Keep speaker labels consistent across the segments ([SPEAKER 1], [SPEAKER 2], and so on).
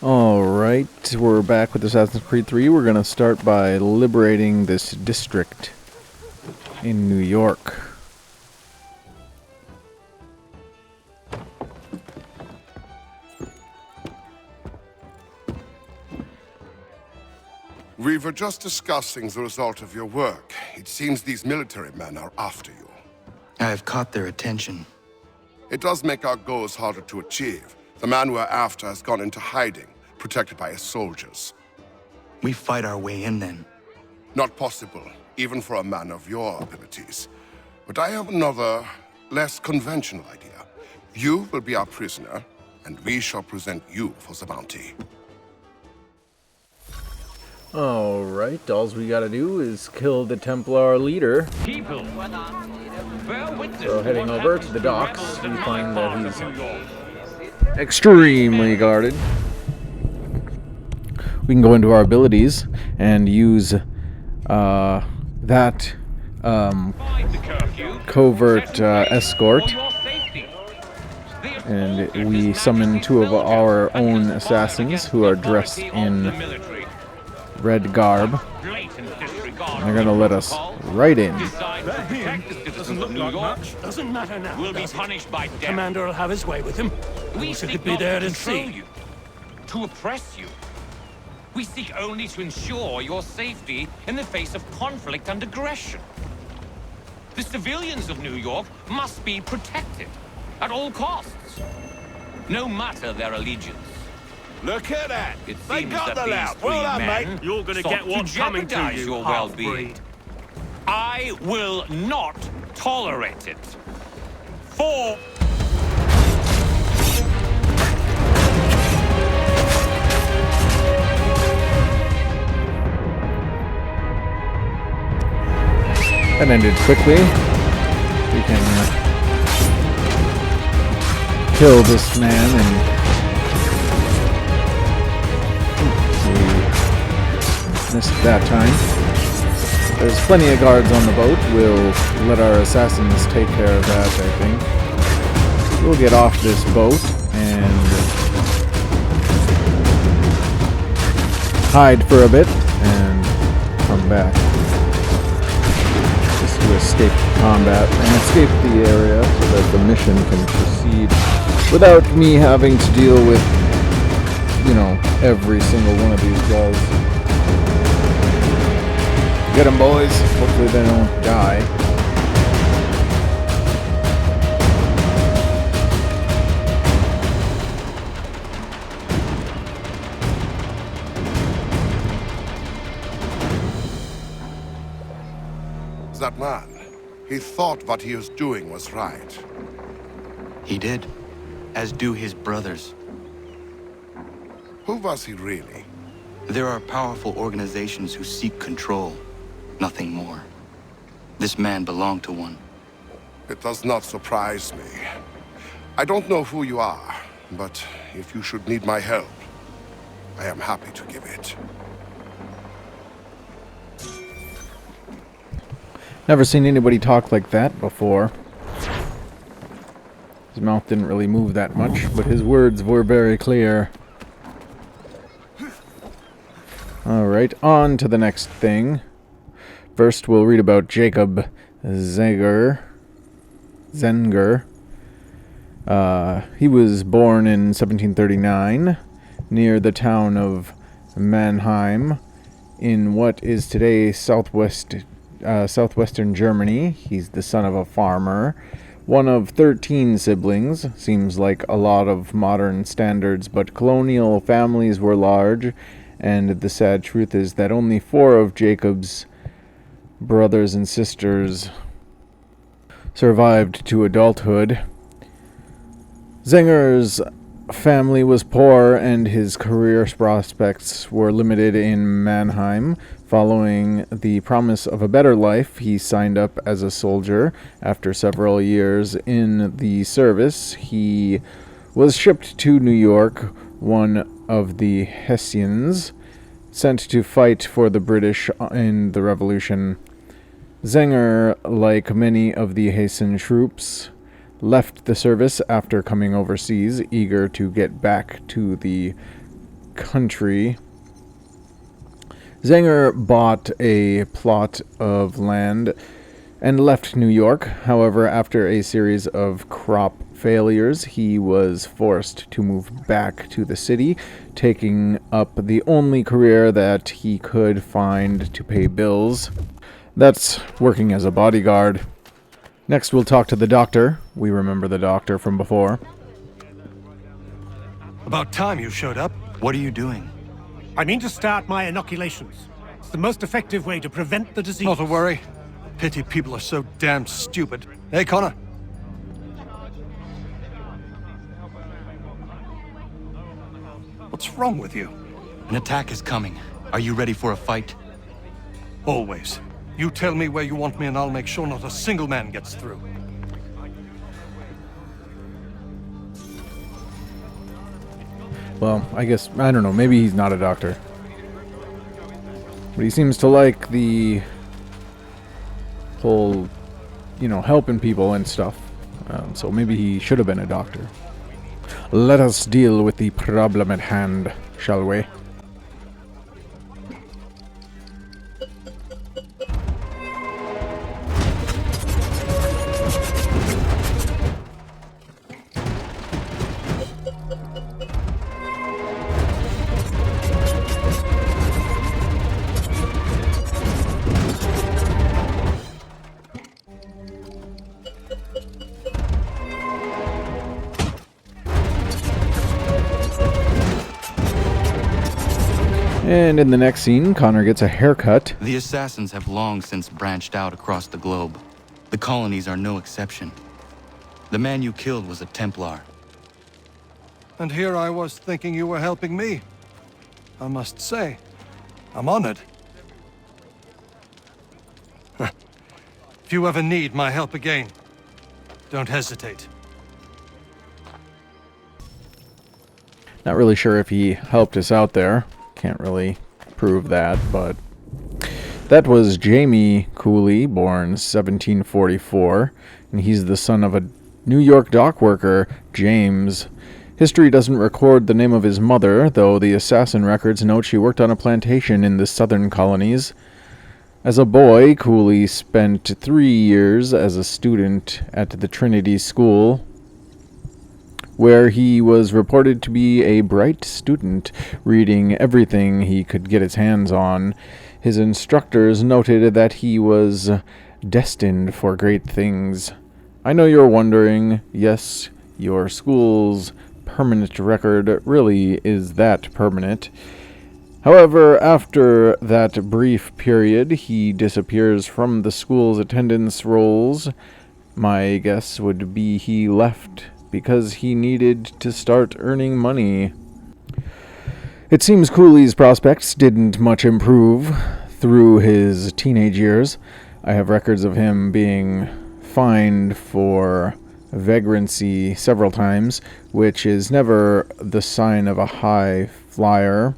[SPEAKER 1] Alright, we're back with Assassin's Creed 3. We're going to start by liberating this district in New York.
[SPEAKER 2] We were just discussing the result of your work. It seems these military men are after you.
[SPEAKER 3] I have caught their attention.
[SPEAKER 2] It does make our goals harder to achieve. The man we're after has gone into hiding, protected by his soldiers.
[SPEAKER 3] We fight our way in then.
[SPEAKER 2] Not possible, even for a man of your abilities. But I have another, less conventional idea. You will be our prisoner, and we shall present you for the bounty.
[SPEAKER 1] Alright, all we gotta do is kill the Templar leader.
[SPEAKER 4] People,
[SPEAKER 1] So heading over to the docks, we find that he's extremely guarded. We can go into our abilities and use that covert escort, and we summon two of our own assassins who are dressed in red garb. And they're gonna let us right in.
[SPEAKER 5] Doesn't look like much. Doesn't matter now.
[SPEAKER 4] We'll be punished by death.
[SPEAKER 5] Commander will have his way with him.
[SPEAKER 4] We
[SPEAKER 5] Wish he
[SPEAKER 4] seek
[SPEAKER 5] could be
[SPEAKER 4] not
[SPEAKER 5] there
[SPEAKER 4] to
[SPEAKER 5] to
[SPEAKER 4] control
[SPEAKER 5] see.
[SPEAKER 4] you, to oppress you. We seek only to ensure your safety in the face of conflict and aggression. The civilians of New York must be protected at all costs, no matter their allegiance.
[SPEAKER 6] Look at that!
[SPEAKER 4] It
[SPEAKER 6] They
[SPEAKER 4] seems
[SPEAKER 6] got
[SPEAKER 4] that
[SPEAKER 6] the
[SPEAKER 4] these
[SPEAKER 6] lout.
[SPEAKER 4] three
[SPEAKER 6] Well done,
[SPEAKER 4] men
[SPEAKER 6] mate.
[SPEAKER 5] You're gonna
[SPEAKER 4] sought
[SPEAKER 5] get what's coming to
[SPEAKER 4] jeopardize
[SPEAKER 5] you,
[SPEAKER 4] your well-being.
[SPEAKER 5] half-breed.
[SPEAKER 4] I will not tolerate it. For
[SPEAKER 1] That ended quickly. We can kill this man and we missed that time. There's plenty of guards on the boat. We'll let our assassins take care of that, I think. We'll get off this boat and hide for a bit and come back. Just to escape combat and escape the area so that the mission can proceed without me having to deal with, you know, every single one of these guys. Get them, boys. Hopefully they don't die.
[SPEAKER 2] That man, he thought what he was doing was right.
[SPEAKER 3] He did, as do his brothers.
[SPEAKER 2] Who was he really?
[SPEAKER 3] There are powerful organizations who seek control, nothing more. This man belonged to one.
[SPEAKER 2] It does not surprise me. I don't know who you are, but if you should need my help, I am happy to give it.
[SPEAKER 1] Never seen anybody talk like that before. His mouth didn't really move that much, but his words were very clear. Alright, on to the next thing. First, we'll read about Jacob Zenger. He was born in 1739 near the town of Mannheim in what is today southwestern Germany. He's the son of a farmer, one of 13 siblings. Seems like a lot of modern standards, but colonial families were large, and the sad truth is that only 4 of Jacob's brothers and sisters survived to adulthood. Zenger's family was poor, and his career prospects were limited in Mannheim. Following the promise of a better life, he signed up as a soldier. After several years in the service, he was shipped to New York, one of the Hessians, sent to fight for the British in the Revolution. Zenger, like many of the Hessian troops, left the service after coming overseas, eager to get back to the country. Zenger bought a plot of land and left New York. However, after a series of crop failures, he was forced to move back to the city, taking up the only career that he could find to pay bills. That's working as a bodyguard. Next, we'll talk to the doctor. We remember the doctor from before.
[SPEAKER 5] About time you showed up.
[SPEAKER 3] What are you doing?
[SPEAKER 7] I mean to start my inoculations. It's the most effective way to prevent the disease.
[SPEAKER 5] Not to worry. Pity people are so damn stupid. Hey, Connor. What's wrong with you?
[SPEAKER 3] An attack is coming. Are you ready for a fight?
[SPEAKER 5] Always. You tell me where you want me and I'll make sure not a single man gets through.
[SPEAKER 1] Well, I guess, I don't know, maybe he's not a doctor. But he seems to like the whole, helping people and stuff. So maybe he should have been a doctor. Let us deal with the problem at hand, shall we? And in the next scene, Connor gets a haircut.
[SPEAKER 3] The assassins have long since branched out across the globe. The colonies are no exception. The man you killed was a Templar.
[SPEAKER 5] And here I was thinking you were helping me. I must say, I'm honored. If you ever need my help again, don't hesitate.
[SPEAKER 1] Not really sure if he helped us out there. Can't really prove that, but that was Jamie Cooley, born 1744, and he's the son of a New York dock worker, James. History doesn't record the name of his mother, though the assassin records note she worked on a plantation in the southern colonies. As a boy, Cooley spent 3 years as a student at the Trinity School, where he was reported to be a bright student, reading everything he could get his hands on. His instructors noted that he was destined for great things. I know you're wondering, yes, your school's permanent record really is that permanent. However, after that brief period, he disappears from the school's attendance rolls. My guess would be he left because he needed to start earning money. It seems Cooley's prospects didn't much improve through his teenage years. I have records of him being fined for vagrancy several times, which is never the sign of a high flyer.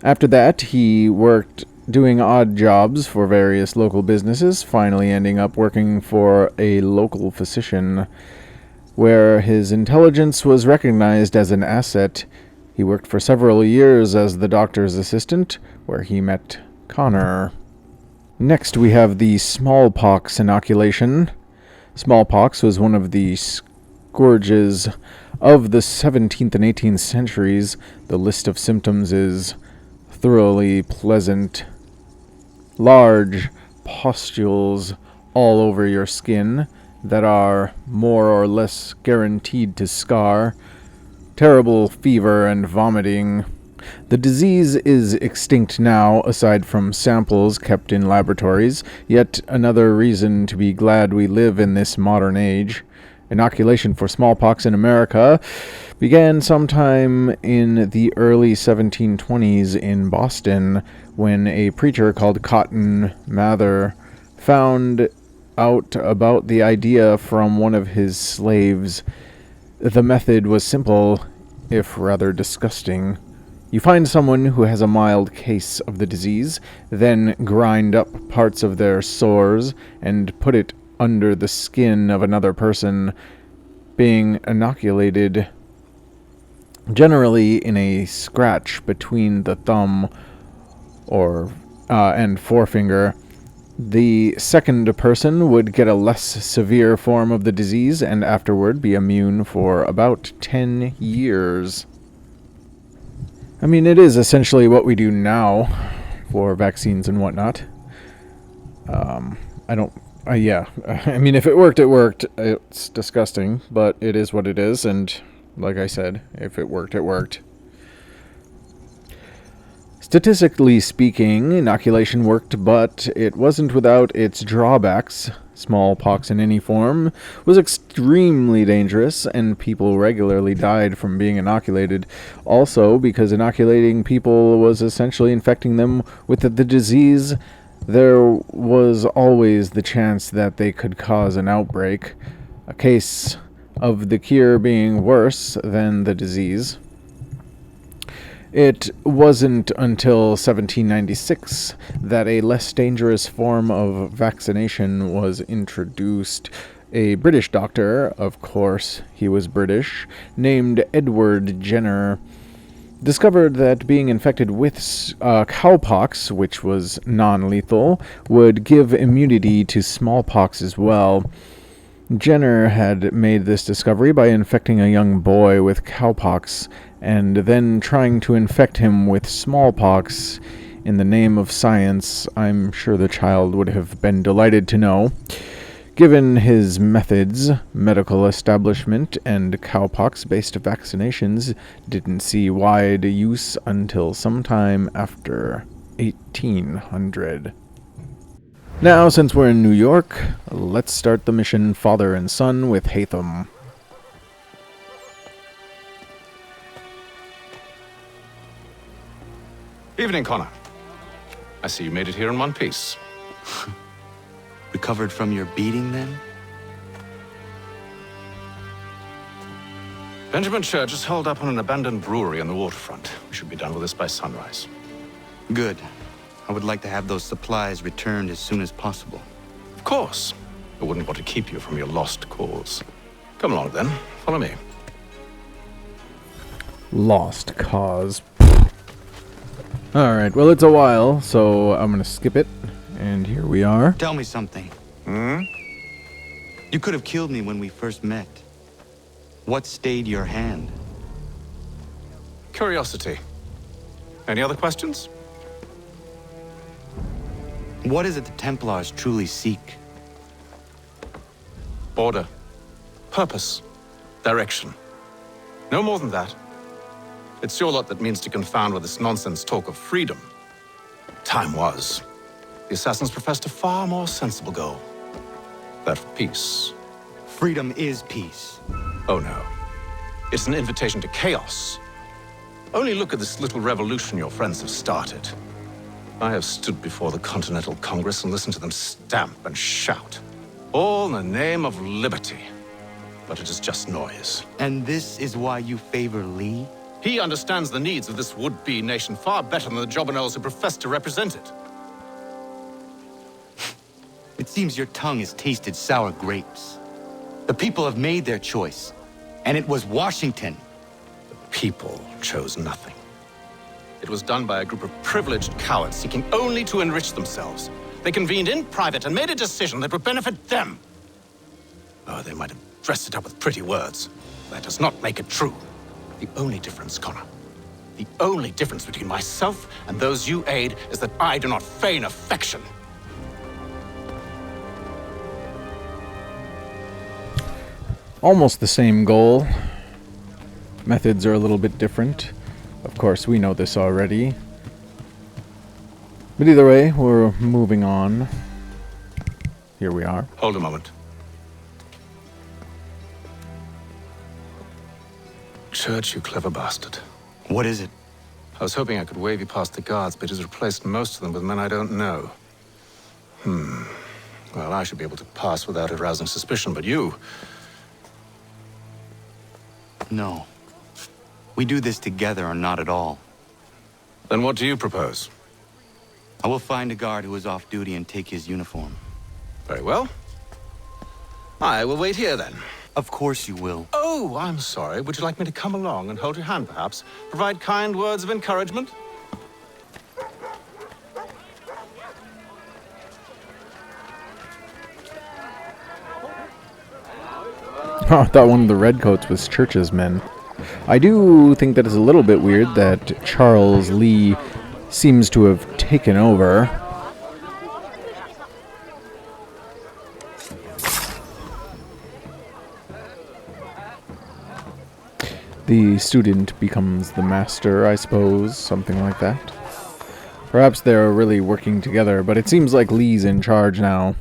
[SPEAKER 1] After that, he worked doing odd jobs for various local businesses, finally ending up working for a local physician, where his intelligence was recognized as an asset. He worked for several years as the doctor's assistant, where he met Connor. Next, we have the smallpox inoculation. Smallpox was one of the scourges of the 17th and 18th centuries. The list of symptoms is thoroughly pleasant. Large pustules all over your skin that are more or less guaranteed to scar, terrible fever and vomiting. The disease is extinct now, aside from samples kept in laboratories, yet another reason to be glad we live in this modern age. Inoculation for smallpox in America began sometime in the early 1720s in Boston, when a preacher called Cotton Mather found out about the idea from one of his slaves. The method was simple, if rather disgusting. You find someone who has a mild case of the disease, then grind up parts of their sores and put it under the skin of another person being inoculated. generally in a scratch between the thumb and forefinger. The second person would get a less severe form of the disease and afterward be immune for about 10 years. I mean, it is essentially what we do now for vaccines and whatnot. Yeah. I mean, if it worked, it worked. It's disgusting, but it is what it is. And like I said, if it worked, it worked. Statistically speaking, inoculation worked, but it wasn't without its drawbacks. Smallpox in any form was extremely dangerous, and people regularly died from being inoculated. Also, because inoculating people was essentially infecting them with the disease, there was always the chance that they could cause an outbreak, a case of the cure being worse than the disease. It wasn't until 1796 that a less dangerous form of vaccination was introduced. A British doctor, of course he was British, named Edward Jenner, discovered that being infected with cowpox, which was non-lethal, would give immunity to smallpox as well. Jenner had made this discovery by infecting a young boy with cowpox and then trying to infect him with smallpox in the name of science. I'm sure the child would have been delighted to know. Given his methods, medical establishment and cowpox-based vaccinations didn't see wide use until sometime after 1800. Now, since we're in New York, let's start the mission Father and Son with Haytham.
[SPEAKER 6] Evening, Connor. I see you made it here in one piece.
[SPEAKER 3] Recovered from your beating, then?
[SPEAKER 6] Benjamin Church is holed up on an abandoned brewery on the waterfront. We should be done with this by sunrise.
[SPEAKER 3] Good. I would like to have those supplies returned as soon as possible.
[SPEAKER 6] Of course. I wouldn't want to keep you from your lost cause. Come along, then. Follow me.
[SPEAKER 1] Lost cause. Alright, well, it's a while, so I'm gonna skip it. And here we are.
[SPEAKER 3] Tell me something. You could have killed me when we first met. What stayed your hand?
[SPEAKER 6] Curiosity. Any other questions?
[SPEAKER 3] What is it the Templars truly seek?
[SPEAKER 6] Order. Purpose. Direction. No more than that. It's your lot that means to confound with this nonsense talk of freedom. Time was. The assassins professed a far more sensible goal. That of peace.
[SPEAKER 3] Freedom is peace.
[SPEAKER 6] Oh no. It's an invitation to chaos. Only look at this little revolution your friends have started. I have stood before the Continental Congress and listened to them stamp and shout. All in the name of liberty. But it is just noise.
[SPEAKER 3] And this is why you favor Lee?
[SPEAKER 6] He understands the needs of this would-be nation far better than the jobberknolls who profess to represent it.
[SPEAKER 3] It seems your tongue has tasted sour grapes. The people have made their choice, and it was Washington.
[SPEAKER 6] The people chose nothing. It was done by a group of privileged cowards seeking only to enrich themselves. They convened in private and made a decision that would benefit them. Oh, they might have dressed it up with pretty words. That does not make it true. The only difference, Connor, the only difference between myself and those you aid is that I do not feign affection.
[SPEAKER 1] Almost the same goal. Methods are a little bit different. Of course, we know this already. But either way, we're moving on. Here we are.
[SPEAKER 6] Hold a moment. Church, you clever bastard.
[SPEAKER 3] What is it?
[SPEAKER 6] I was hoping I could wave you past the guards, but he's replaced most of them with men I don't know. Well, I should be able to pass without arousing suspicion, but you...
[SPEAKER 3] No. We do this together or not at all.
[SPEAKER 6] Then what do you propose?
[SPEAKER 3] I will find a guard who is off duty and take his uniform.
[SPEAKER 6] Very well. I will wait here, then.
[SPEAKER 3] Of course you will.
[SPEAKER 6] Oh, I'm sorry. Would you like me to come along and hold your hand, perhaps? Provide kind words of encouragement?
[SPEAKER 1] Oh, I thought one of the redcoats was Church's men. I do think that it's a little bit weird that Charles Lee seems to have taken over. The student becomes the master, I suppose, something like that. Perhaps they're really working together, but it seems like Lee's in charge now.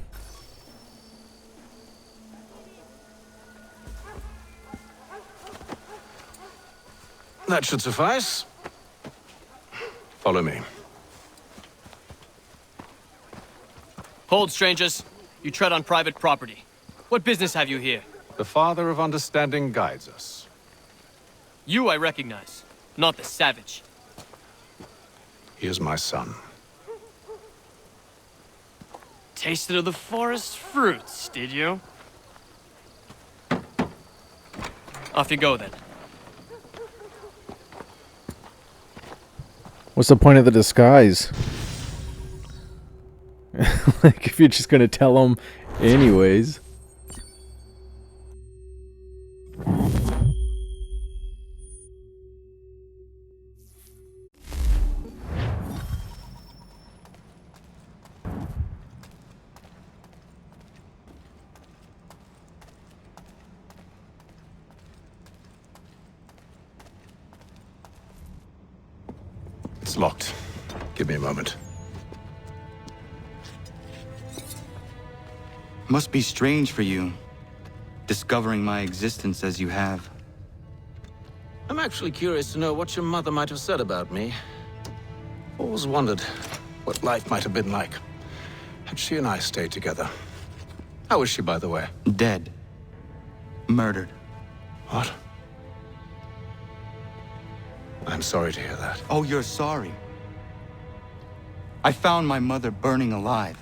[SPEAKER 6] That should suffice. Follow me.
[SPEAKER 8] Hold, strangers. You tread on private property. What business have you here?
[SPEAKER 6] The Father of Understanding guides us.
[SPEAKER 8] You I recognize, not the savage.
[SPEAKER 6] He is my son.
[SPEAKER 8] Tasted of the forest fruits, did you? Off you go, then.
[SPEAKER 1] What's the point of the disguise? Like, if you're just gonna tell them anyways.
[SPEAKER 6] It's locked. Give me a moment.
[SPEAKER 3] Must be strange for you, discovering my existence as you have.
[SPEAKER 6] I'm actually curious to know what your mother might have said about me. Always wondered what life might have been like had she and I stayed together. How is she, by the way?
[SPEAKER 3] Dead. Murdered.
[SPEAKER 6] What? I'm sorry to hear that.
[SPEAKER 3] Oh, you're sorry. I found my mother burning alive.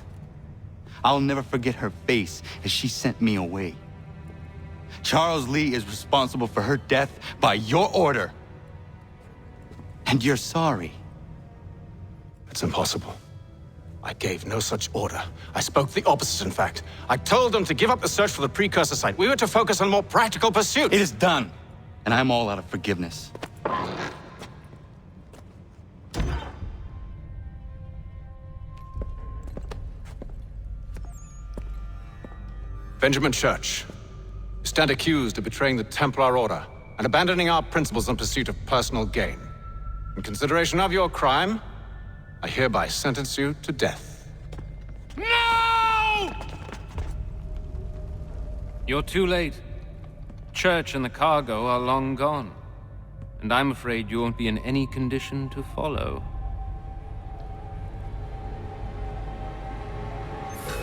[SPEAKER 3] I'll never forget her face as she sent me away. Charles Lee is responsible for her death by your order. And you're sorry.
[SPEAKER 6] It's impossible. I gave no such order. I spoke the opposite, in fact. I told them to give up the search for the precursor site. We were to focus on more practical pursuits.
[SPEAKER 3] It is done, and I'm all out of forgiveness.
[SPEAKER 6] Benjamin Church, you stand accused of betraying the Templar Order and abandoning our principles in pursuit of personal gain. In consideration of your crime, I hereby sentence you to death.
[SPEAKER 8] No!
[SPEAKER 9] You're too late. Church and the cargo are long gone. And I'm afraid you won't be in any condition to follow.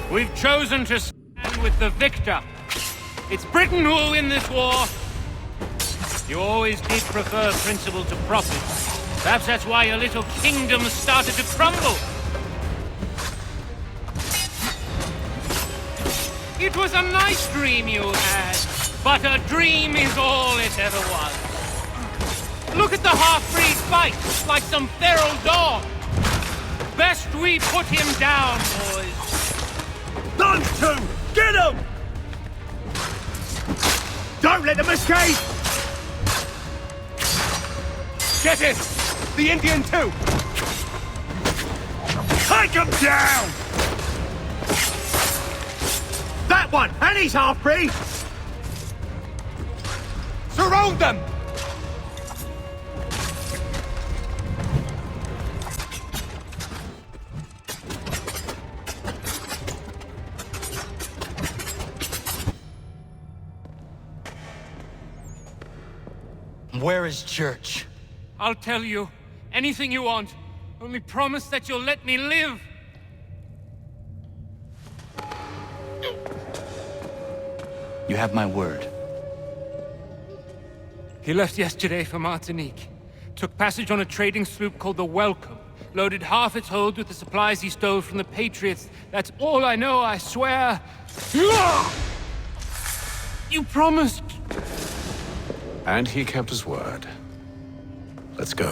[SPEAKER 7] We've chosen to stand with the victor. It's Britain who will win this war. You always did prefer principle to profit. Perhaps that's why your little kingdom started to crumble. It was a nice dream you had, but a dream is all it ever was. Look at the half-breed fight, like some feral dog. Best we put him down, boys.
[SPEAKER 10] Done to! Get him! Don't let them escape! Get it! The Indian too! Take him down! That one! And he's half-breed! Surround them!
[SPEAKER 3] Where is Church?
[SPEAKER 7] I'll tell you anything you want. Only promise that you'll let me live.
[SPEAKER 3] You have my word.
[SPEAKER 7] He left yesterday for Martinique. Took passage on a trading sloop called the Welcome. Loaded half its hold with the supplies he stole from the Patriots. That's all I know, I swear. You promised.
[SPEAKER 6] And he kept his word. Let's go.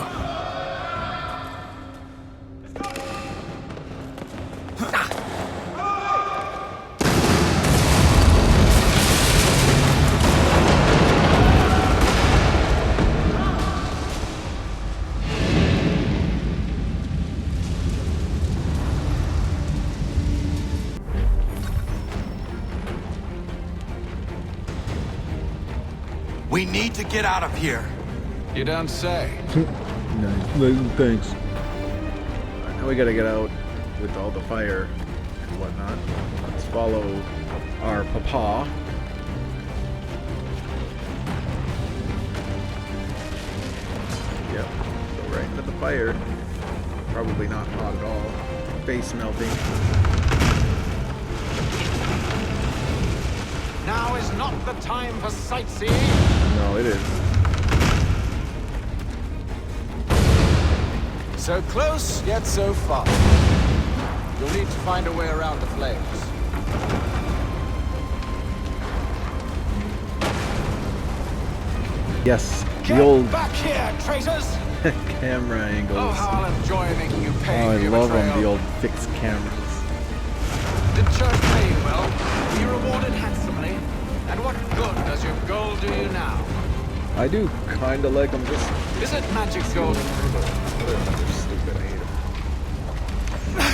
[SPEAKER 10] We need to get out of here.
[SPEAKER 6] You don't say.
[SPEAKER 1] Thanks. Now we gotta get out with all the fire and whatnot. Let's follow our papa. Yep, go right into the fire. Probably not hot at all. Face melting.
[SPEAKER 6] Now is not the time for sightseeing.
[SPEAKER 1] No, it is.
[SPEAKER 6] So close, yet so far. You'll need to find a way around the flames.
[SPEAKER 1] Yes,
[SPEAKER 6] Get
[SPEAKER 1] the old
[SPEAKER 6] back here, traitors!
[SPEAKER 1] camera angles.
[SPEAKER 6] Oh, how I'll enjoy making you pay
[SPEAKER 1] Oh,
[SPEAKER 6] for
[SPEAKER 1] I
[SPEAKER 6] your
[SPEAKER 1] love them,
[SPEAKER 6] betrayal.
[SPEAKER 1] the old fixed cameras.
[SPEAKER 6] Did church pay you well? Were you rewarded handsomely? And what good does your gold do you now?
[SPEAKER 1] I do kinda like them, just
[SPEAKER 6] Is it magic gold?
[SPEAKER 1] they're stupid, I hate 'em.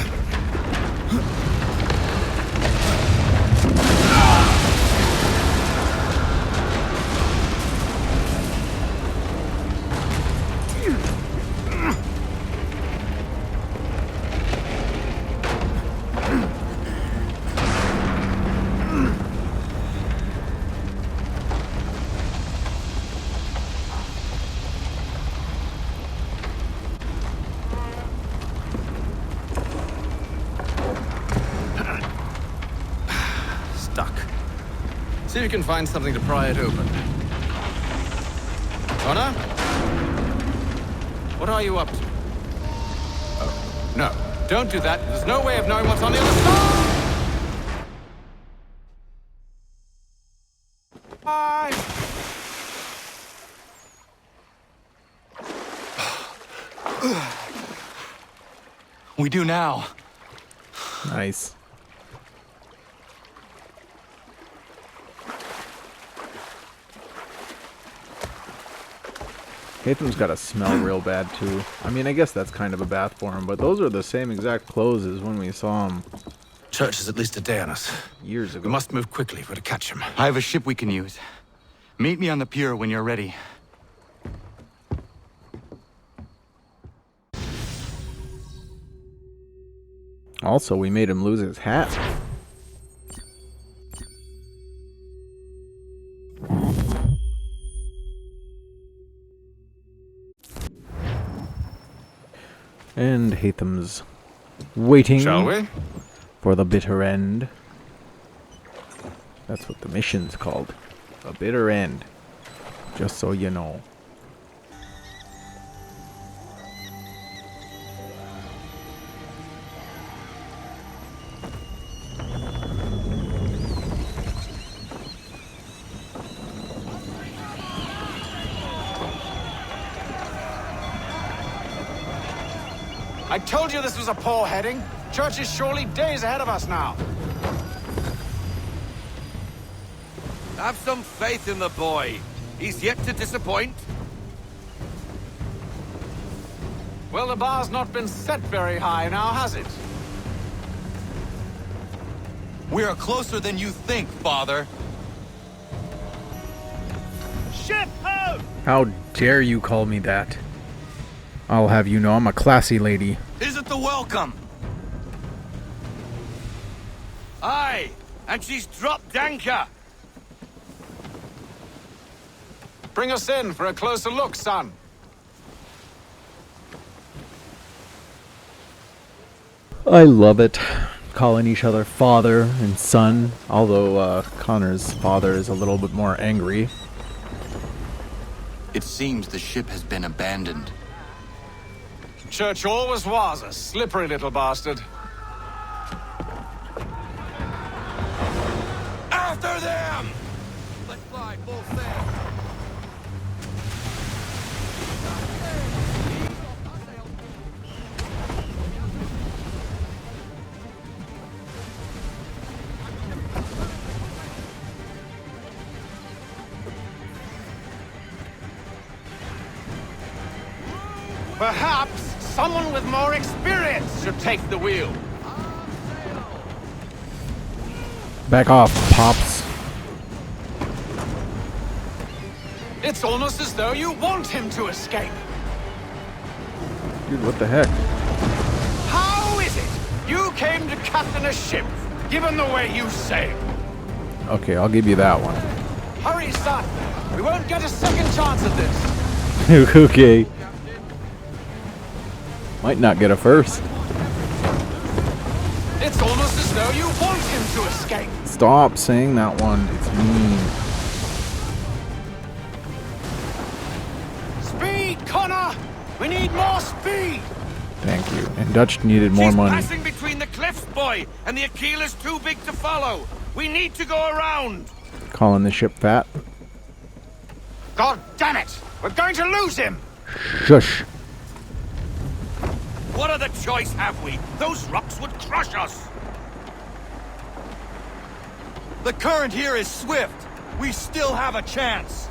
[SPEAKER 6] Stuck. See if you can find something to pry it open. Connor? What are you up to? Oh, no. Don't do that. There's no way of knowing what's on the other side! Bye!
[SPEAKER 3] We do now.
[SPEAKER 1] Nice. Haytham's got to smell real bad too. I mean, I guess that's kind of a bath for him, but those are the same exact clothes as when we saw him
[SPEAKER 6] Church is at least a day on us.
[SPEAKER 1] years ago.
[SPEAKER 6] We must move quickly if we're to catch him.
[SPEAKER 3] I have a ship we can use. Meet me on the pier when you're ready.
[SPEAKER 1] Also, we made him lose his hat. And Haytham's waiting
[SPEAKER 6] Shall we?
[SPEAKER 1] for the bitter end. That's what the mission's called. The bitter end. Just so you know.
[SPEAKER 6] I told you this was a poor heading. Church is surely days ahead of us now.
[SPEAKER 10] Have some faith in the boy. He's yet to disappoint.
[SPEAKER 6] Well, the bar's not been set very high now, has it?
[SPEAKER 3] We are closer than you think, Father.
[SPEAKER 10] Ship out!
[SPEAKER 1] How dare you call me that? I'll have you know I'm a classy lady.
[SPEAKER 10] Is it the welcome? Aye, and she's dropped anchor.
[SPEAKER 6] Bring us in for a closer look, son.
[SPEAKER 1] I love it. Calling each other father and son, although Connor's father is a little bit more angry.
[SPEAKER 3] It seems the ship has been abandoned.
[SPEAKER 6] Church always was a slippery little bastard.
[SPEAKER 10] After them! Perhaps someone with more experience should take the wheel.
[SPEAKER 1] Back off, Pops.
[SPEAKER 6] It's almost as though you want him to escape.
[SPEAKER 1] Dude, what the heck?
[SPEAKER 10] How is it you came to captain a ship, given the way you sail?
[SPEAKER 1] Okay, I'll give you that one.
[SPEAKER 10] Hurry, son. We won't get a second chance at this.
[SPEAKER 1] Okay. Might not get a first.
[SPEAKER 6] It's almost as though you want him to escape.
[SPEAKER 1] Stop saying that one. It's mean.
[SPEAKER 10] Speed, Connor! We need more speed!
[SPEAKER 1] Thank you. And Dutch needed more
[SPEAKER 10] She's
[SPEAKER 1] money.
[SPEAKER 10] passing between the cliffs, boy, and the Aquila's too big to follow. We need to go around.
[SPEAKER 1] Calling the ship fat.
[SPEAKER 10] God damn it! We're going to lose him!
[SPEAKER 1] Shush.
[SPEAKER 10] What other choice have we? Those rocks would crush us! The current here is swift. We still have a chance.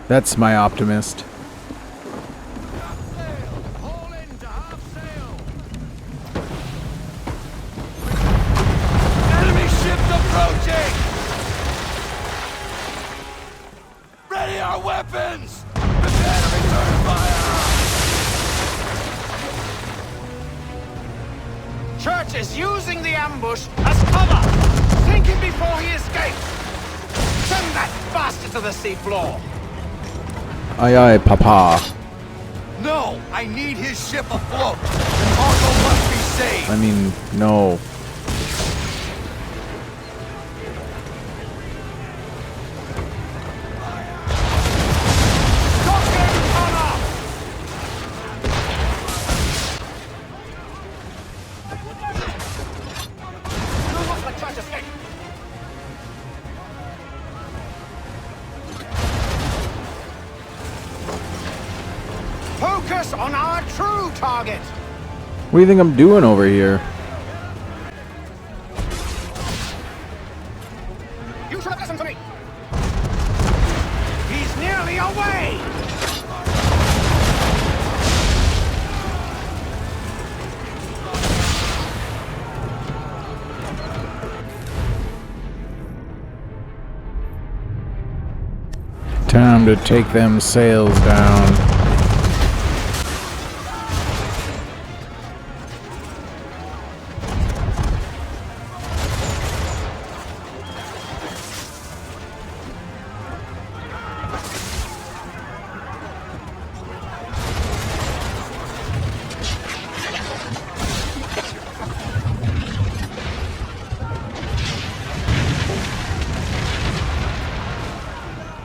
[SPEAKER 1] That's my optimist.
[SPEAKER 10] Haul in to half sail. Enemy ship approaching! Ready our weapons! Prepare to return fire! Church is using the ambush as cover! Sink him before he escapes! Send that bastard to the seafloor!
[SPEAKER 1] Aye aye, Papa.
[SPEAKER 10] No! I need his ship afloat! The cargo must be saved!
[SPEAKER 1] I mean, no.
[SPEAKER 10] Stop him, Connor! You must let Church escape! Focus on our true target!
[SPEAKER 1] What do you think I'm doing over here?
[SPEAKER 10] You should have listened to me! He's nearly away!
[SPEAKER 1] Time to take them sails down.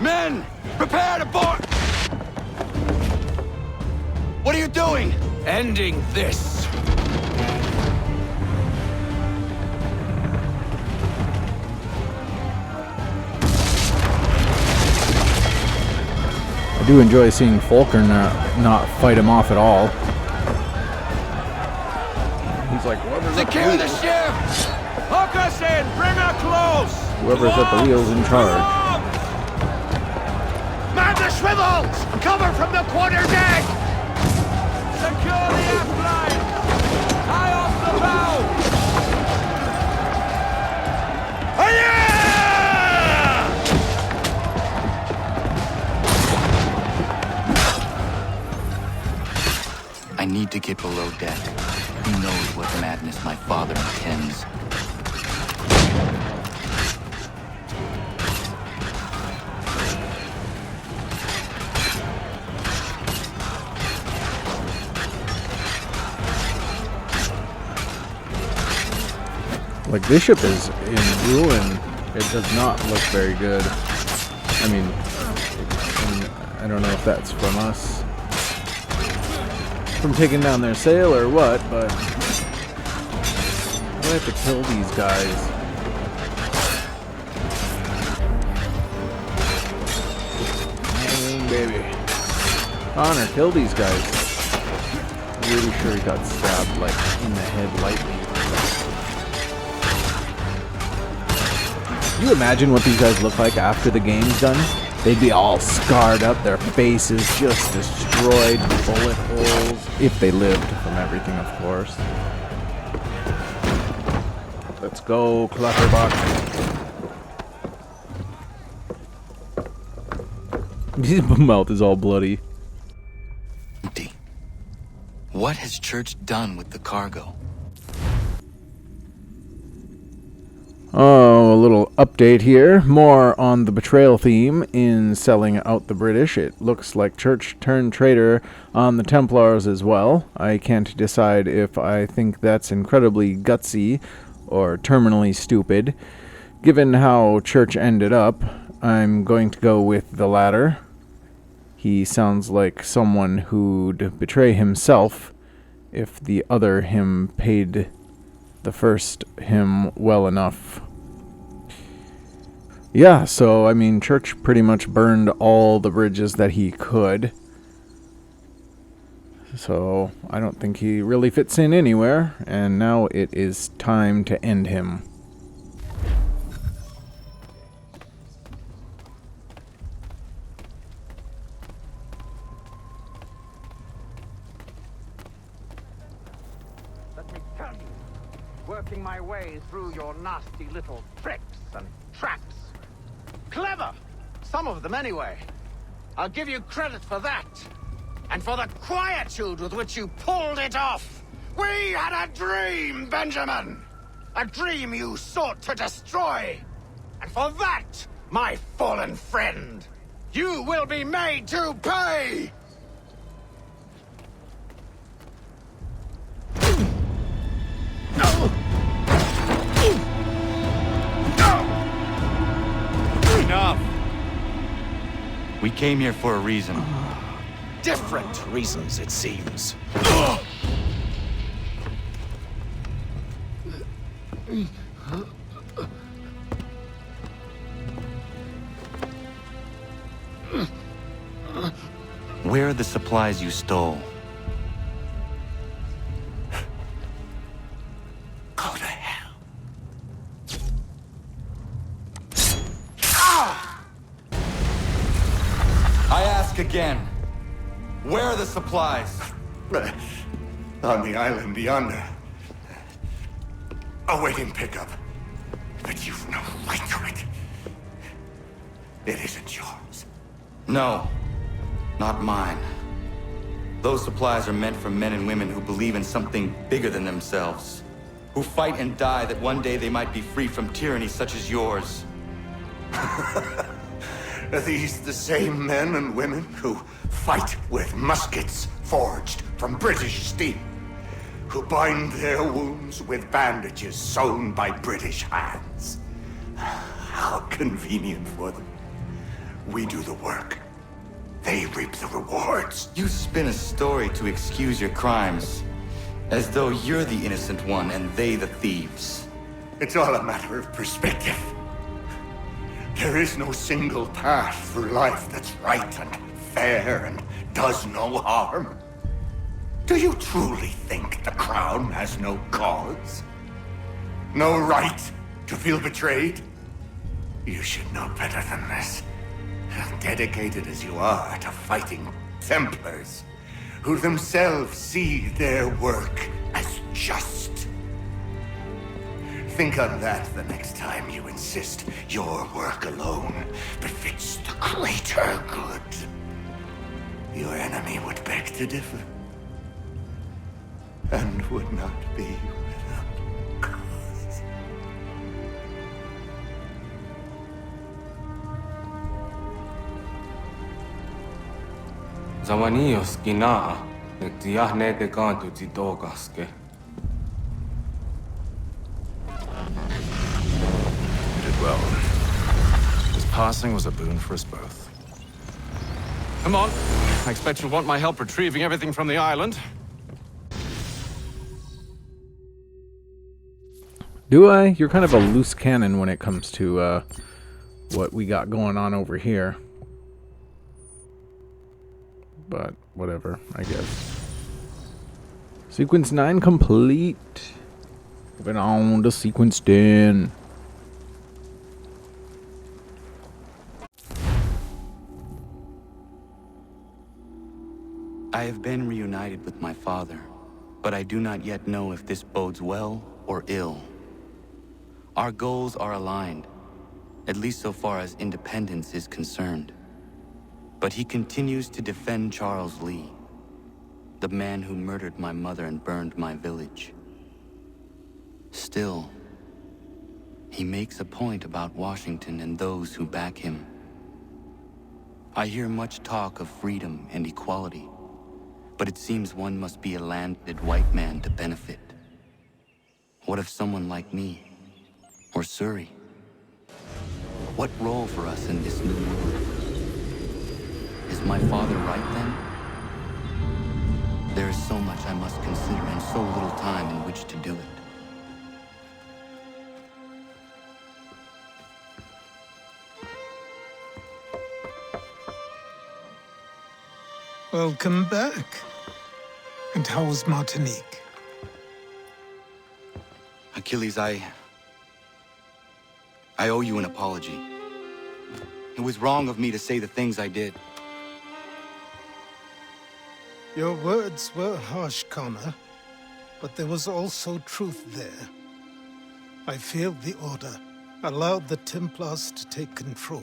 [SPEAKER 10] Men! Prepare to board! What are you doing? Ending this.
[SPEAKER 1] I do enjoy seeing Falker not fight him off at all. He's like, whoever's at
[SPEAKER 10] Secure the ship! Hook us in! Bring her close!
[SPEAKER 1] whoever's at the wheel's in charge.
[SPEAKER 10] Man the swivels! Cover from the quarter deck! Secure the aft line! High off the bow! Hiya!
[SPEAKER 3] I need to get below deck. Who knows what madness my father intends?
[SPEAKER 1] Like, this ship is in ruin. It does not look very good. I mean, I don't know if that's from us. From taking down their sail or what, but I have to kill these guys. Oh, baby. Connor, kill these guys. I'm really sure he got stabbed, like, in the head lightly. Can you imagine what these guys look like after the game's done? they'd be all scarred up, their faces just destroyed, bullet holes, if they lived from everything, of course. Let's go, Clutterbuck. His mouth is all bloody.
[SPEAKER 3] Empty. What has Church done with the cargo?
[SPEAKER 1] Oh, a little update here. More on the betrayal theme in selling out the British. It looks like Church turned traitor on the Templars as well. I can't decide if I think that's incredibly gutsy or terminally stupid. Given how Church ended up, I'm going to go with the latter. He sounds like someone who'd betray himself if the other him paid the first him well enough. Yeah, so, I mean, Church pretty much burned all the bridges that he could. So, I don't think he really fits in anywhere, and now it is time to end him.
[SPEAKER 10] Let me tell you, working my way through your nasty little tricks and traps. Clever! Some of them, anyway. I'll give you credit for that. And for the quietude with which you pulled it off. We had a dream, Benjamin! A dream you sought to destroy. And for that, my fallen friend, you will be made to pay!
[SPEAKER 3] Enough! We came here for a reason.
[SPEAKER 6] Different reasons, it seems.
[SPEAKER 3] Where are the supplies you stole?
[SPEAKER 6] Go to hell.
[SPEAKER 3] I ask again. Where are the supplies?
[SPEAKER 2] On the island yonder. Awaiting pickup. But you've no right to it. It isn't yours.
[SPEAKER 3] No, not mine. Those supplies are meant for men and women who believe in something bigger than themselves. Who fight and die that one day they might be free from tyranny such as yours.
[SPEAKER 2] Are these the same men and women who fight with muskets forged from British steel? Who bind their wounds with bandages sewn by British hands? How convenient for them. We do the work. They reap the rewards.
[SPEAKER 3] You spin a story to excuse your crimes, as though you're the innocent one and they the thieves.
[SPEAKER 2] It's all a matter of perspective. There is no single path through life that's right and fair and does no harm. Do you truly think the Crown has no cause? No right to feel betrayed? You should know better than this. Dedicated as you are to fighting Templars, who themselves see their work as just. Think on that the next time you insist your work alone befits the greater good. Your enemy would beg to differ, and would not be without cause.
[SPEAKER 9] Zawanios kinaa, nagtiyahne te kantu titogaske.
[SPEAKER 6] You did well. His passing was a boon for us both. Come on. I expect you'll want my help retrieving everything from the island.
[SPEAKER 1] Do I? You're kind of a loose cannon when it comes to what we got going on over here. But whatever, I guess. Sequence 9 complete. Moving on to sequence 10.
[SPEAKER 3] I have been reunited with my father, but I do not yet know if this bodes well or ill. Our goals are aligned, at least so far as independence is concerned. But he continues to defend Charles Lee, the man who murdered my mother and burned my village. Still, he makes a point about Washington and those who back him. I hear much talk of freedom and equality, but it seems one must be a landed white man to benefit. What if someone like me, or Surrey? What role for us in this new world? Is my father right then? There is so much I must consider and so little time in which to do it.
[SPEAKER 11] Welcome back. And how was Martinique?
[SPEAKER 3] Achilles, I owe you an apology. It was wrong of me to say the things I did.
[SPEAKER 11] Your words were harsh, Connor, but there was also truth there. I failed the Order, allowed the Templars to take control.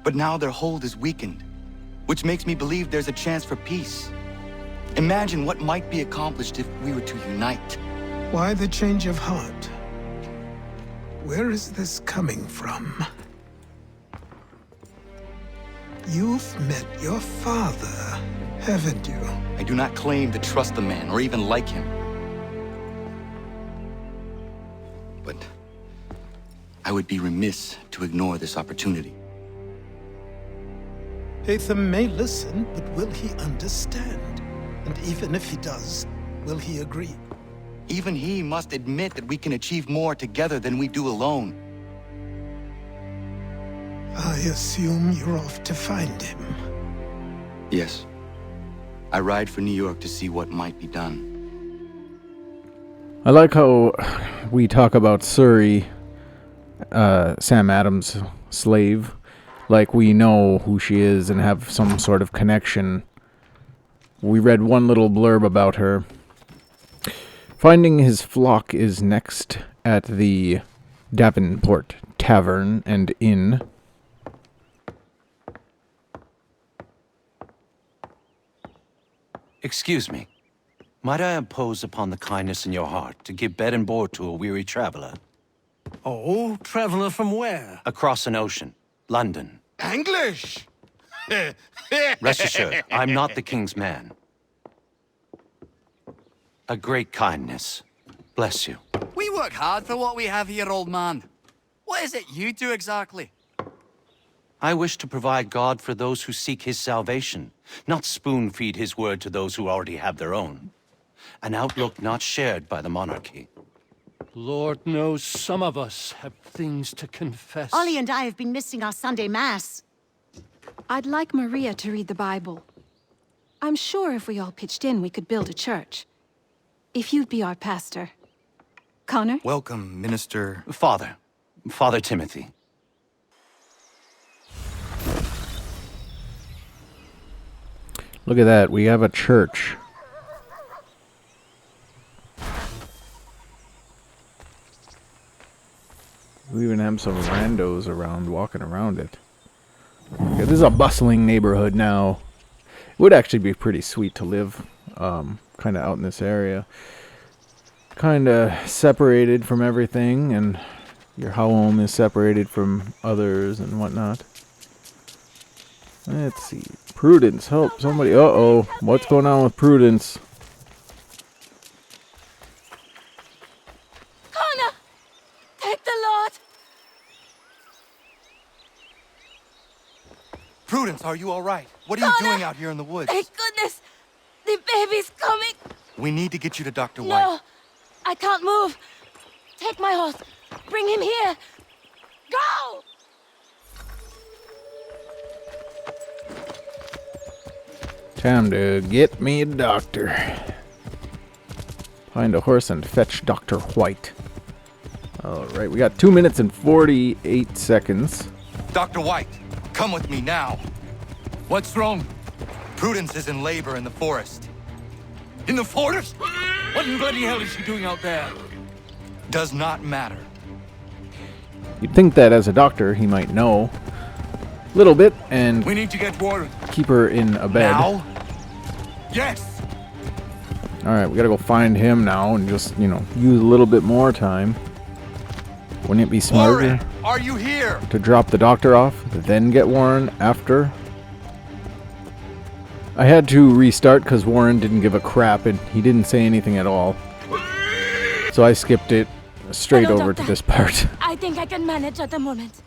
[SPEAKER 3] But now their hold is weakened, which makes me believe there's a chance for peace. Imagine what might be accomplished if we were to unite.
[SPEAKER 11] Why the change of heart? Where is this coming from? You've met your father, haven't you?
[SPEAKER 3] I do not claim to trust the man or even like him. But I would be remiss to ignore this opportunity.
[SPEAKER 11] Haytham may listen, but will he understand? And even if he does, will he agree?
[SPEAKER 3] Even he must admit that we can achieve more together than we do alone.
[SPEAKER 11] I assume you're off to find him.
[SPEAKER 3] Yes. I ride for New York to see what might be done.
[SPEAKER 1] I like how we talk about Surrey, Sam Adams' slave, like we know who she is and have some sort of connection. We read one little blurb about her. Finding his flock is next at the Davenport Tavern and Inn.
[SPEAKER 12] Excuse me. Might I impose upon the kindness in your heart to give bed and board to a weary traveler?
[SPEAKER 13] Oh, traveler from where?
[SPEAKER 12] Across an ocean. London.
[SPEAKER 13] English!
[SPEAKER 12] Rest assured, I'm not the king's man. A great kindness. Bless you.
[SPEAKER 14] We work hard for what we have here, old man. What is it you do exactly?
[SPEAKER 12] I wish to provide God for those who seek his salvation, not spoon-feed his word to those who already have their own. An outlook not shared by the monarchy.
[SPEAKER 13] Lord knows some of us have things to confess.
[SPEAKER 15] Ollie and I have been missing our Sunday Mass.
[SPEAKER 16] I'd like Maria to read the Bible. I'm sure if we all pitched in, we could build a church. If you'd be our pastor. Connor?
[SPEAKER 3] Welcome, Minister...
[SPEAKER 12] Father Timothy.
[SPEAKER 1] Look at that, we have a church. We even have some randos around, walking around it. Yeah, this is a bustling neighborhood now. It would actually be pretty sweet to live kind of out in this area. Kind of separated from everything, and your home is separated from others and whatnot. Let's see. Prudence, help somebody. Uh-oh. What's going on with Prudence?
[SPEAKER 16] Connor! Thank the Lord!
[SPEAKER 3] Prudence, are you all right? What are
[SPEAKER 16] Connor!
[SPEAKER 3] you doing out here in the woods?
[SPEAKER 16] Thank goodness! The baby's coming!
[SPEAKER 3] We need to get you to Dr. White.
[SPEAKER 16] No! I can't move! Take my horse! Bring him here! Go!
[SPEAKER 1] Time to get me a doctor. Find a horse and fetch Dr. White. Alright, we got 2 minutes and 48 seconds.
[SPEAKER 3] Dr. White, come with me now.
[SPEAKER 7] What's wrong?
[SPEAKER 3] Prudence is in labor in the forest. In the forest? What in bloody hell is she doing out there? Does not matter.
[SPEAKER 1] You'd think that as a doctor, he might know a little bit and
[SPEAKER 3] We need to get Warren.
[SPEAKER 1] keep her in a bed.
[SPEAKER 3] Now? Yes!
[SPEAKER 1] Alright, we gotta go find him now and just, use a little bit more time. Wouldn't it be smarter
[SPEAKER 3] Warren, are you here?
[SPEAKER 1] to drop the doctor off, then get Warren after? I had to restart because Warren didn't give a crap and he didn't say anything at all. So I skipped it straight
[SPEAKER 17] Hello,
[SPEAKER 1] over
[SPEAKER 17] Doctor.
[SPEAKER 1] to this part.
[SPEAKER 17] I think I can manage at the moment.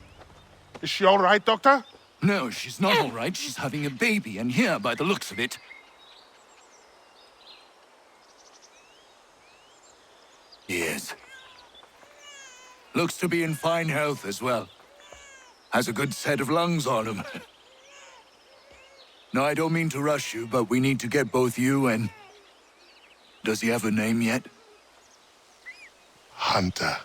[SPEAKER 18] Is she all right, Doctor?
[SPEAKER 3] No, she's not all right. She's having a baby, and here, by the looks of it. Yes. Looks to be in fine health as well. Has a good set of lungs on him. No, I don't mean to rush you, but we need to get both you and... Does he have a name yet?
[SPEAKER 2] Hunter.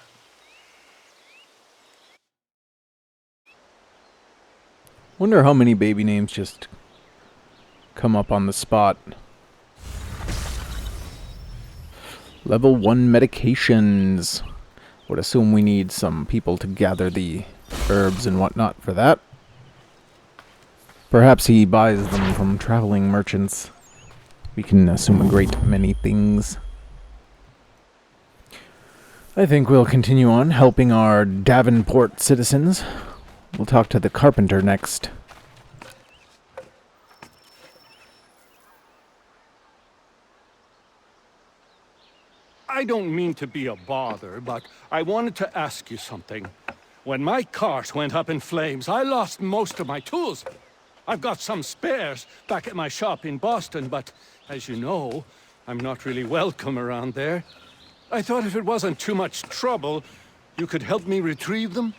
[SPEAKER 1] Wonder how many baby names just come up on the spot. Level 1 medications. Would assume we need some people to gather the herbs and whatnot for that. Perhaps he buys them from traveling merchants. We can assume a great many things. I think we'll continue on helping our Davenport citizens. We'll talk to the carpenter next.
[SPEAKER 13] I don't mean to be a bother, but I wanted to ask you something. When my cart went up in flames, I lost most of my tools. I've got some spares back at my shop in Boston, but as you know, I'm not really welcome around there. I thought if it wasn't too much trouble, you could help me retrieve them?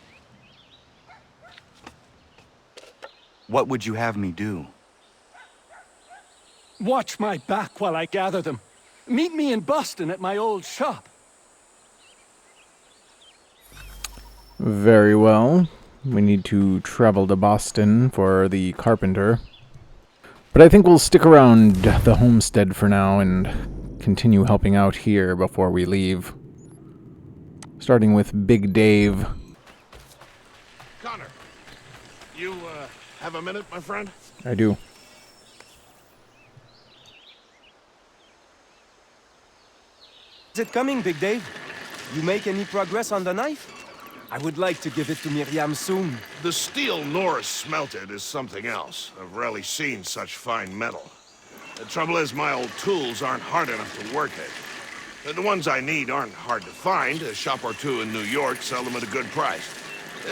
[SPEAKER 3] What would you have me do?
[SPEAKER 13] Watch my back while I gather them. Meet me in Boston at my old shop.
[SPEAKER 1] Very well. We need to travel to Boston for the carpenter. But I think we'll stick around the homestead for now and continue helping out here before we leave. Starting with Big Dave.
[SPEAKER 18] Connor, you, have a minute, my friend?
[SPEAKER 1] I do.
[SPEAKER 19] Is it coming, Big Dave? You make any progress on the knife? I would like to give it to Miriam soon.
[SPEAKER 18] The steel Norris smelted is something else. I've rarely seen such fine metal. The trouble is my old tools aren't hard enough to work it. The ones I need aren't hard to find. A shop or two in New York sell them at a good price.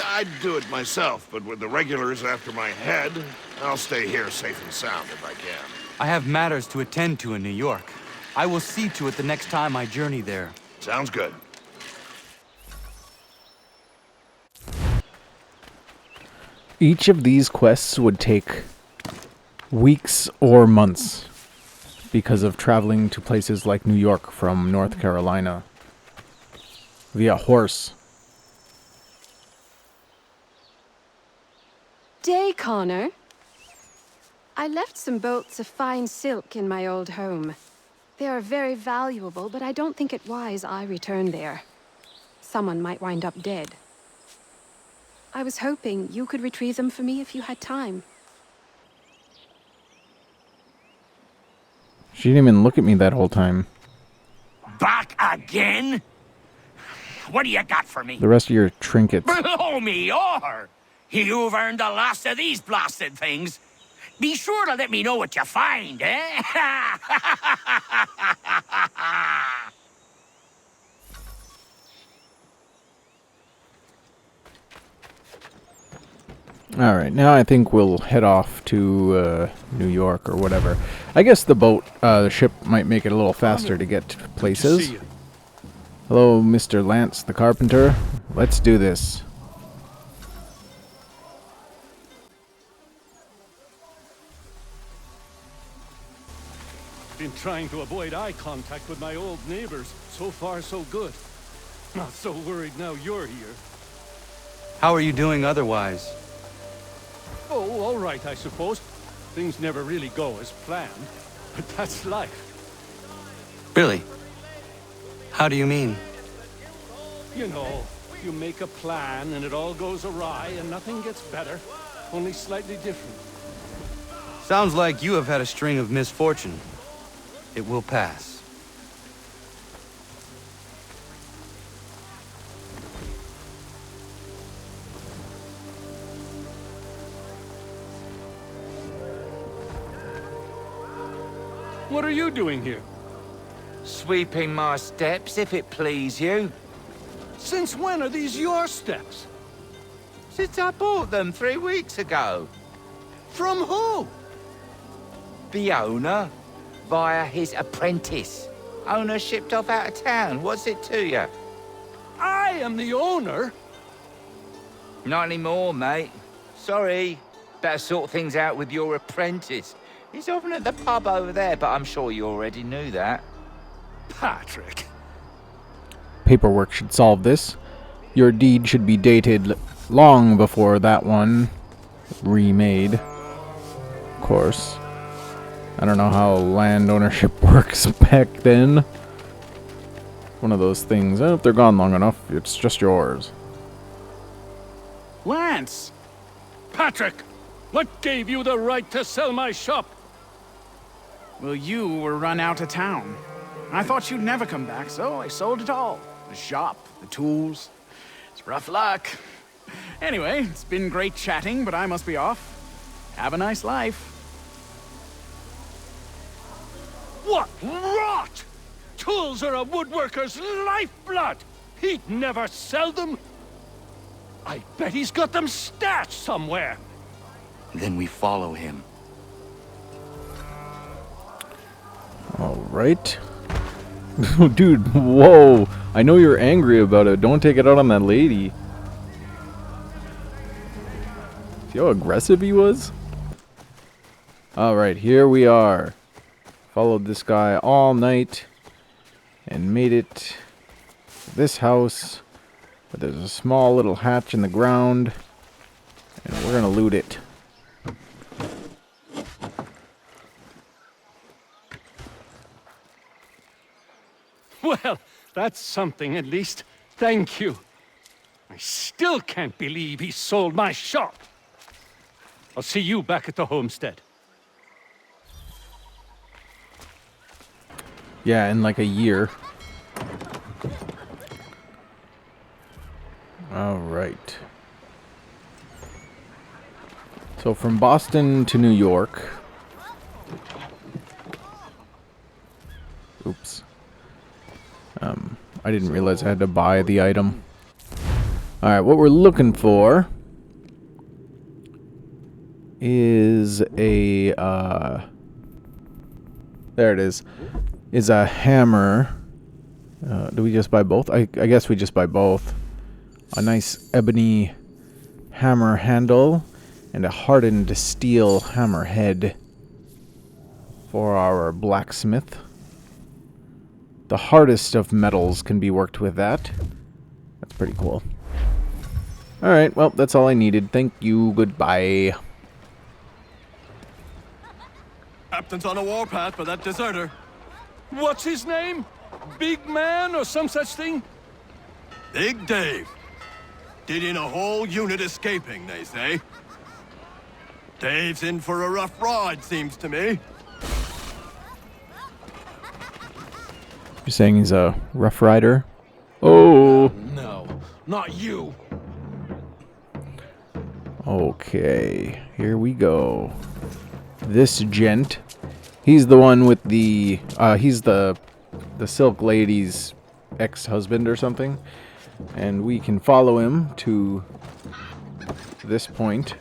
[SPEAKER 18] I'd do it myself, but with the regulars after my head, I'll stay here safe and sound if I can.
[SPEAKER 3] I have matters to attend to in New York. I will see to it the next time I journey there.
[SPEAKER 18] Sounds good.
[SPEAKER 1] Each of these quests would take weeks or months because of traveling to places like New York from North Carolina via horse.
[SPEAKER 16] Day, Connor. I left some bolts of fine silk in my old home. They are very valuable, but I don't think it wise I return there. Someone might wind up dead. I was hoping you could retrieve them for me if you had time.
[SPEAKER 1] She didn't even look at me that whole time.
[SPEAKER 7] Back again? What do you got for me?
[SPEAKER 1] The rest of your trinkets.
[SPEAKER 7] Blow me over! You've earned the last of these blasted things. Be sure to let me know what you find, eh?
[SPEAKER 1] Alright, now I think we'll head off to New York or whatever. I guess the boat, the ship might make it a little faster to get to places. Hello, Mr. Lance the Carpenter. Let's do this.
[SPEAKER 13] Been trying to avoid eye contact with my old neighbors. So far, so good. Not so worried now you're here.
[SPEAKER 3] How are you doing otherwise?
[SPEAKER 13] Oh, all right, I suppose. Things never really go as planned, but that's life.
[SPEAKER 3] Really? How do you mean?
[SPEAKER 13] You know, you make a plan and it all goes awry and nothing gets better, only slightly different.
[SPEAKER 3] Sounds like you have had a string of misfortune. It will pass.
[SPEAKER 13] What are you doing here?
[SPEAKER 20] Sweeping my steps, if it please you.
[SPEAKER 13] Since when are these your steps?
[SPEAKER 20] Since I bought them 3 weeks ago.
[SPEAKER 13] From who?
[SPEAKER 20] The owner, via his apprentice. Owner shipped off out of town. What's it to you?
[SPEAKER 13] I am the owner?
[SPEAKER 20] Not anymore, mate. Sorry. Better sort things out with your apprentice. He's often at the pub over there, but I'm sure you already knew that.
[SPEAKER 13] Patrick.
[SPEAKER 1] Paperwork should solve this. Your deed should be dated long before that one remade. Of course. I don't know how land ownership works back then. One of those things. If they're gone long enough, it's just yours.
[SPEAKER 13] Lance! Patrick! What gave you the right to sell my shop?
[SPEAKER 21] Well, you were run out of town. I thought you'd never come back, so I sold it all. The shop, the tools. It's rough luck. Anyway, it's been great chatting, but I must be off. Have a nice life.
[SPEAKER 13] What rot! Tools are a woodworker's lifeblood! He'd never sell them! I bet he's got them stashed somewhere!
[SPEAKER 3] Then we follow him.
[SPEAKER 1] Alright. Dude, whoa! I know you're angry about it. Don't take it out on that lady. See how aggressive he was? Alright, here we are. Followed this guy all night and made it to this house. But there's a small little hatch in the ground and we're gonna loot it.
[SPEAKER 13] Well, that's something at least. Thank you. I still can't believe he sold my shop. I'll see you back at the homestead.
[SPEAKER 1] Yeah, in like a year. Alright. So from Boston to New York. Oops. I didn't realize I had to buy the item. Alright, what we're looking for is a, there it is. Is a hammer. Do we just buy both? I guess we just buy both. A nice ebony hammer handle and a hardened steel hammer head for our blacksmith. The hardest of metals can be worked with that. That's pretty cool. Alright, well, that's all I needed. Thank you. Goodbye.
[SPEAKER 13] Captain's on a warpath for that deserter. What's his name? Big Man or some such thing?
[SPEAKER 22] Big Dave. Did in a whole unit escaping, they say. Dave's in for a rough ride, seems to me.
[SPEAKER 1] You're saying he's a rough rider? Oh!
[SPEAKER 22] No, not you.
[SPEAKER 1] Okay, here we go. This gent, he's the one with the, he's the Silk Lady's ex-husband or something. And we can follow him to this point.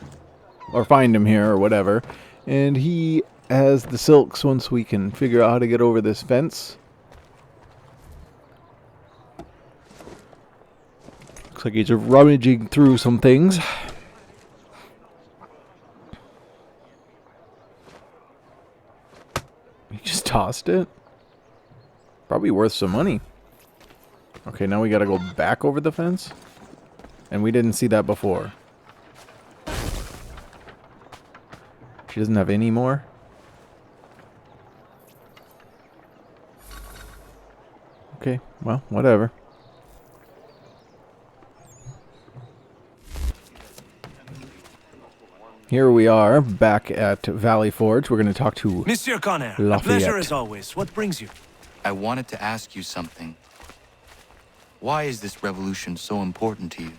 [SPEAKER 1] Or find him here or whatever. And he has the silks once we can figure out how to get over this fence. Looks like he's rummaging through some things. He just tossed it. Probably worth some money. Okay, now we gotta go back over the fence. And we didn't see that before. She doesn't have any more? Okay, well, whatever. Here we are, back at Valley Forge. We're going to talk to
[SPEAKER 4] Monsieur Connor, a
[SPEAKER 1] Lafayette.
[SPEAKER 4] pleasure as always. What brings you?
[SPEAKER 3] I wanted to ask you something. Why is this revolution so important to you?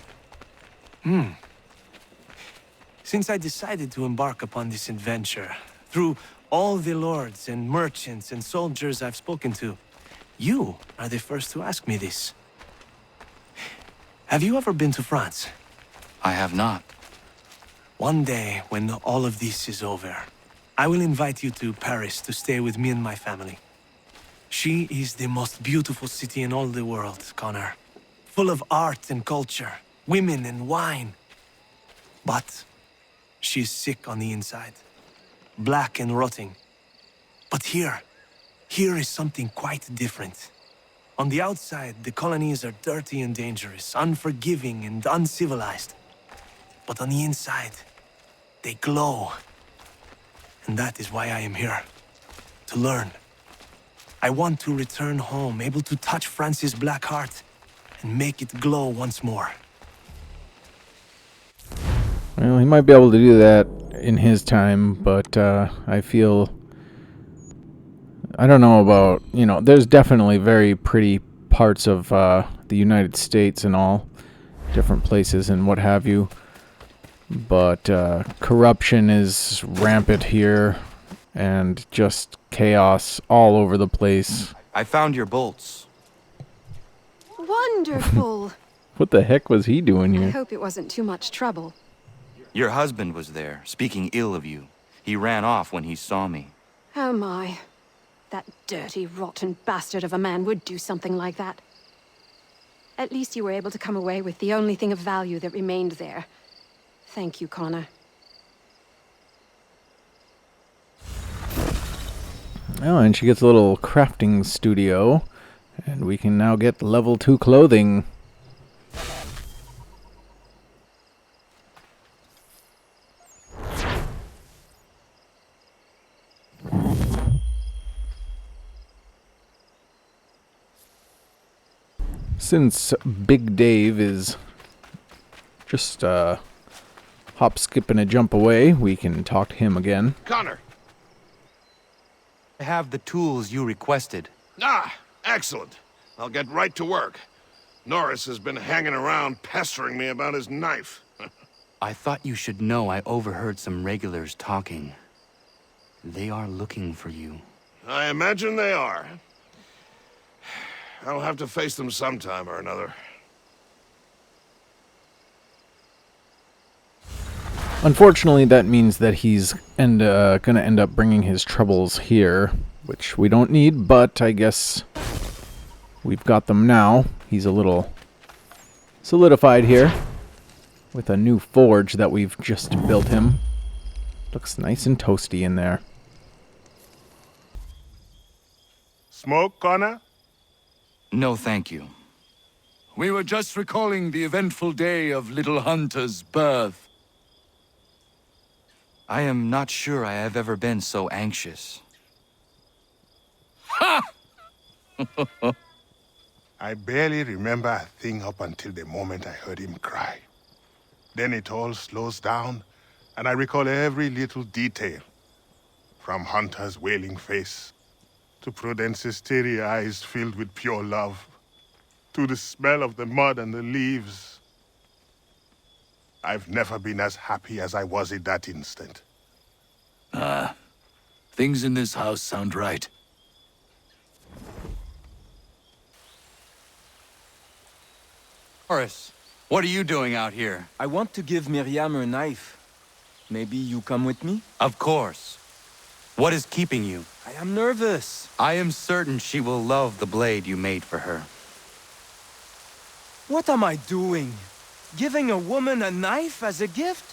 [SPEAKER 4] Since I decided to embark upon this adventure, through all the lords and merchants and soldiers I've spoken to, you are the first to ask me this. Have you ever been to France?
[SPEAKER 3] I have not.
[SPEAKER 4] One day, when all of this is over, I will invite you to Paris to stay with me and my family. She is the most beautiful city in all the world, Connor. Full of art and culture, women and wine. But she is sick on the inside. Black and rotting. But here is something quite different. On the outside, the colonies are dirty and dangerous, unforgiving and uncivilized. But on the inside, they glow. And that is why I am here. To learn. I want to return home, able to touch France's black heart and make it glow once more.
[SPEAKER 1] Well, he might be able to do that in his time, but I feel... I don't know about, you know, there's definitely very pretty parts of the United States and all, different places and what have you. But corruption is rampant here, and just chaos all over the place.
[SPEAKER 3] I found your bolts.
[SPEAKER 16] Wonderful!
[SPEAKER 1] What the heck was he doing
[SPEAKER 16] I
[SPEAKER 1] here?
[SPEAKER 16] hope it wasn't too much trouble.
[SPEAKER 3] Your husband was there, speaking ill of you. He ran off when he saw me.
[SPEAKER 16] Oh my. That dirty, rotten bastard of a man would do something like that. At least you were able to come away with the only thing of value that remained there. Thank you, Connor.
[SPEAKER 1] Oh, and she gets a little crafting studio, and we can now get level 2 clothing. Since Big Dave is just hop, skip, and a jump away, we can talk to him again.
[SPEAKER 18] Connor!
[SPEAKER 3] I have the tools you requested.
[SPEAKER 18] Ah, excellent. I'll get right to work. Norris has been hanging around pestering me about his knife.
[SPEAKER 3] I thought you should know I overheard some regulars talking. They are looking for you.
[SPEAKER 18] I imagine they are. I'll have to face them sometime or another.
[SPEAKER 1] Unfortunately, that means that he's gonna end up bringing his troubles here, which we don't need, but I guess we've got them now. He's a little solidified here with a new forge that we've just built him. Looks nice and toasty in there.
[SPEAKER 5] Smoke, Connor?
[SPEAKER 3] No, thank you.
[SPEAKER 23] We were just recalling the eventful day of little Hunter's birth.
[SPEAKER 3] I am not sure I have ever been so anxious.
[SPEAKER 23] Ha!
[SPEAKER 5] I barely remember a thing up until the moment I heard him cry. Then it all slows down, and I recall every little detail. From Hunter's wailing face, to Prudence's teary eyes filled with pure love, to the smell of the mud and the leaves. I've never been as happy as I was in that instant.
[SPEAKER 23] Things in this house sound right.
[SPEAKER 3] Horace, what are you doing out here?
[SPEAKER 19] I want to give Miriam her knife. Maybe you come with me?
[SPEAKER 3] Of course. What is keeping you?
[SPEAKER 19] I am nervous.
[SPEAKER 3] I am certain she will love the blade you made for her.
[SPEAKER 19] What am I doing? Giving a woman a knife as a gift?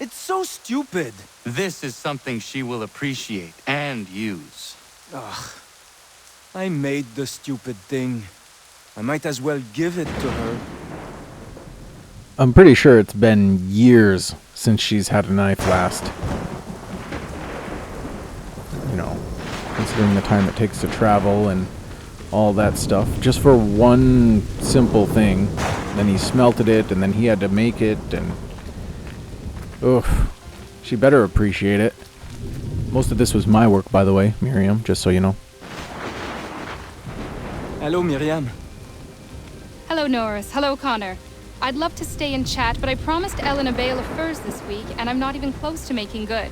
[SPEAKER 19] It's so stupid.
[SPEAKER 3] This is something she will appreciate and use.
[SPEAKER 19] Ugh. I made the stupid thing. I might as well give it to her.
[SPEAKER 1] I'm pretty sure it's been years since she's had a knife last. considering the time it takes to travel and all that stuff, just for one simple thing. Then he smelted it, and then he had to make it, and oof, she better appreciate it. Most of this was my work, by the way, Miriam, just so you know.
[SPEAKER 19] Hello, Miriam.
[SPEAKER 8] Hello, Norris. Hello, Connor. I'd love to stay and chat, but I promised Ellen a bale of furs this week, and I'm not even close to making good.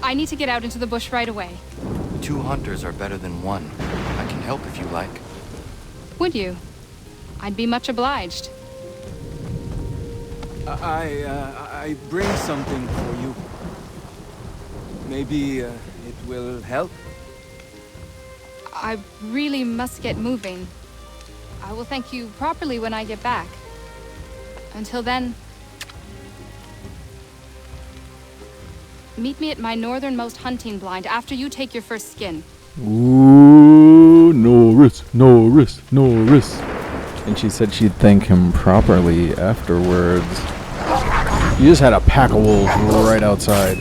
[SPEAKER 8] I need to get out into the bush right away.
[SPEAKER 3] 2 hunters are better than 1. I can help if you like.
[SPEAKER 8] Would you? I'd be much obliged.
[SPEAKER 19] I bring something for you. Maybe it will help?
[SPEAKER 8] I really must get moving. I will thank you properly when I get back. Until then... meet me at my northernmost hunting blind after you take your first skin.
[SPEAKER 1] Ooh, Norris, Norris, Norris. And she said she'd thank him properly afterwards. You just had a pack of wolves right outside.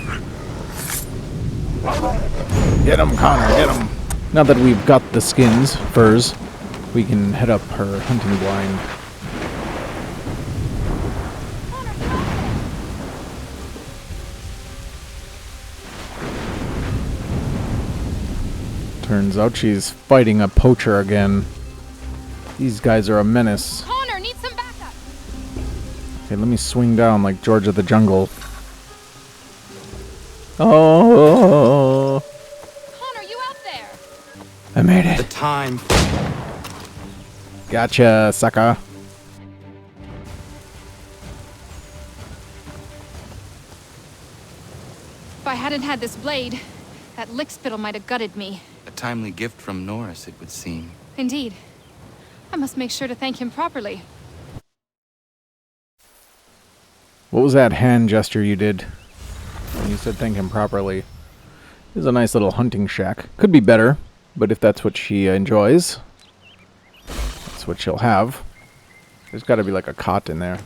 [SPEAKER 1] Get him, Connor, get him. Now that we've got the skins, furs, we can head up her hunting blind. Turns out she's fighting a poacher again. These guys are a menace.
[SPEAKER 8] Connor, need some backup.
[SPEAKER 1] Okay, let me swing down like George of the Jungle. Oh!
[SPEAKER 8] Connor, you out there?
[SPEAKER 1] I made it.
[SPEAKER 3] The time.
[SPEAKER 1] Gotcha, sucker.
[SPEAKER 8] If I hadn't had this blade, that lickspittle might have gutted me.
[SPEAKER 3] A timely gift from Norris, it would seem.
[SPEAKER 8] Indeed. I must make sure to thank him properly.
[SPEAKER 1] What was that hand gesture you did when you said thank him properly? This is a nice little hunting shack. Could be better, but if that's what she enjoys, that's what she'll have. There's got to be like a cot in there.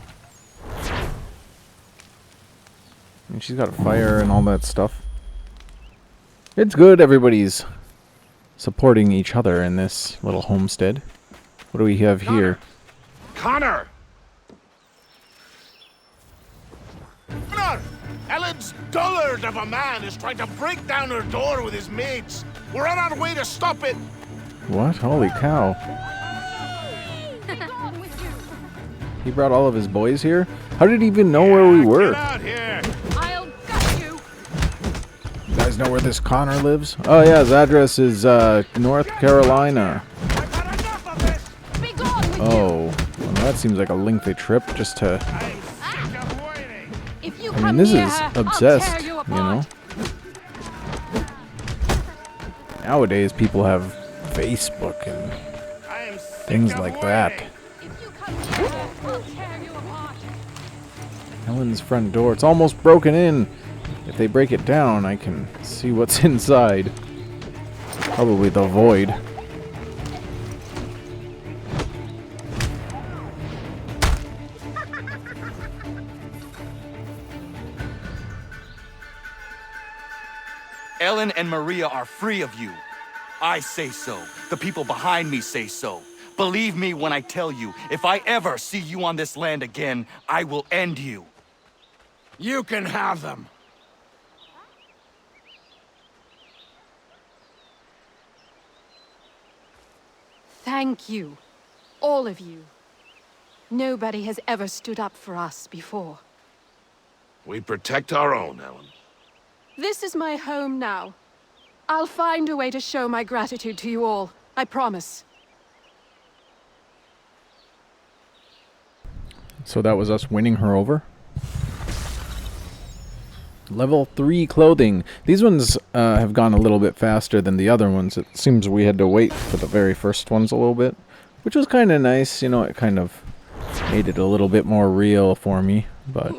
[SPEAKER 1] And she's got a fire and all that stuff. It's good everybody's supporting each other in this little homestead. What do we have here?
[SPEAKER 18] Connor! Connor! Ellen's dullard of a man is trying to break down her door with his mates. We're on our way to stop it.
[SPEAKER 1] What? Holy cow. He brought all of his boys here? How did he even know where we were?
[SPEAKER 18] Get out here.
[SPEAKER 8] I'll gut you.
[SPEAKER 1] You guys know where this Connor lives? Oh yeah, his address is North Carolina. Oh, well, that seems like a lengthy trip just to... I mean, this is obsessed, you know? Nowadays, people have Facebook and things like that. Helen's front door. It's almost broken in. If they break it down, I can see what's inside. Probably the void.
[SPEAKER 3] Ellen and Maria are free of you. I say so. The people behind me say so. Believe me when I tell you, if I ever see you on this land again, I will end you.
[SPEAKER 22] You can have them.
[SPEAKER 16] Thank you. All of you. Nobody has ever stood up for us before.
[SPEAKER 18] We protect our own, Ellen.
[SPEAKER 16] This is my home now. I'll find a way to show my gratitude to you all. I promise.
[SPEAKER 1] So that was us winning her over. Level 3 clothing. These ones have gone a little bit faster than the other ones. It seems we had to wait for the very first ones a little bit, which was kind of nice. You know, it kind of made it a little bit more real for me, but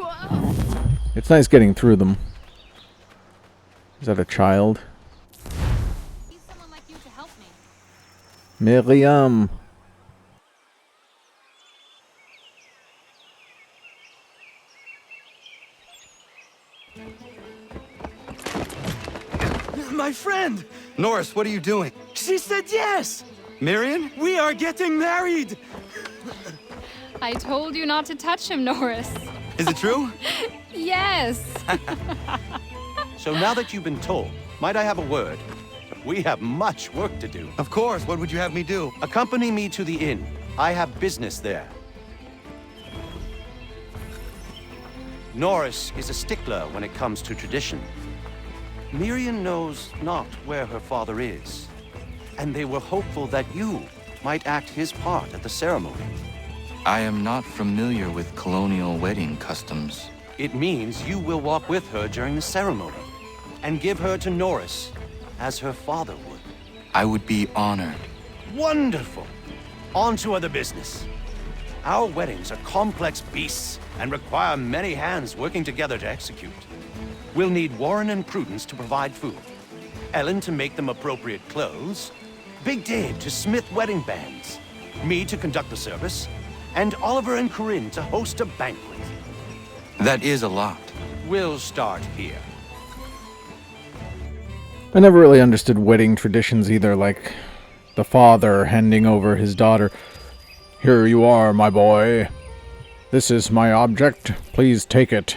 [SPEAKER 1] it's nice getting through them. Is that a child?
[SPEAKER 8] Need someone like you to help me.
[SPEAKER 1] Miriam.
[SPEAKER 19] My friend!
[SPEAKER 3] Norris, what are you doing?
[SPEAKER 19] She said yes!
[SPEAKER 3] Miriam?
[SPEAKER 19] We are getting married!
[SPEAKER 8] I told you not to touch him, Norris.
[SPEAKER 3] Is it true?
[SPEAKER 8] Yes.
[SPEAKER 12] So now that you've been told, might I have a word? We have much work to do.
[SPEAKER 3] Of course. What would you have me do?
[SPEAKER 12] Accompany me to the inn. I have business there. Norris is a stickler when it comes to tradition. Miriam knows not where her father is, and they were hopeful that you might act his part at the ceremony.
[SPEAKER 3] I am not familiar with colonial wedding customs.
[SPEAKER 12] It means you will walk with her during the ceremony, and give her to Norris, as her father would.
[SPEAKER 3] I would be honored.
[SPEAKER 12] Wonderful! On to other business. Our weddings are complex beasts, and require many hands working together to execute. We'll need Warren and Prudence to provide food, Ellen to make them appropriate clothes, Big Dave to smith wedding bands, me to conduct the service, and Oliver and Corinne to host a banquet.
[SPEAKER 3] That is a lot.
[SPEAKER 12] We'll start here.
[SPEAKER 1] I never really understood wedding traditions either, like the father handing over his daughter. Here you are, my boy. This is my object. Please take it.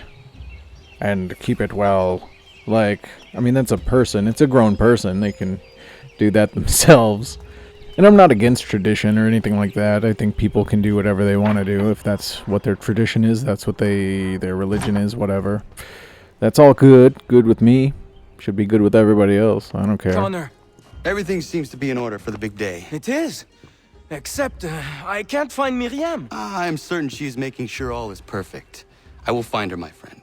[SPEAKER 1] And keep it well. Like, I mean, that's a person. It's a grown person. They can do that themselves. And I'm not against tradition or anything like that. I think people can do whatever they want to do. If that's what their tradition is, that's what their religion is, whatever. That's all good. Good with me. Should be good with everybody else. I don't care.
[SPEAKER 19] Connor.
[SPEAKER 3] Everything seems to be in order for the big day.
[SPEAKER 19] It is. Except, I can't find Miriam.
[SPEAKER 3] I'm certain she's making sure all is perfect. I will find her, my friend.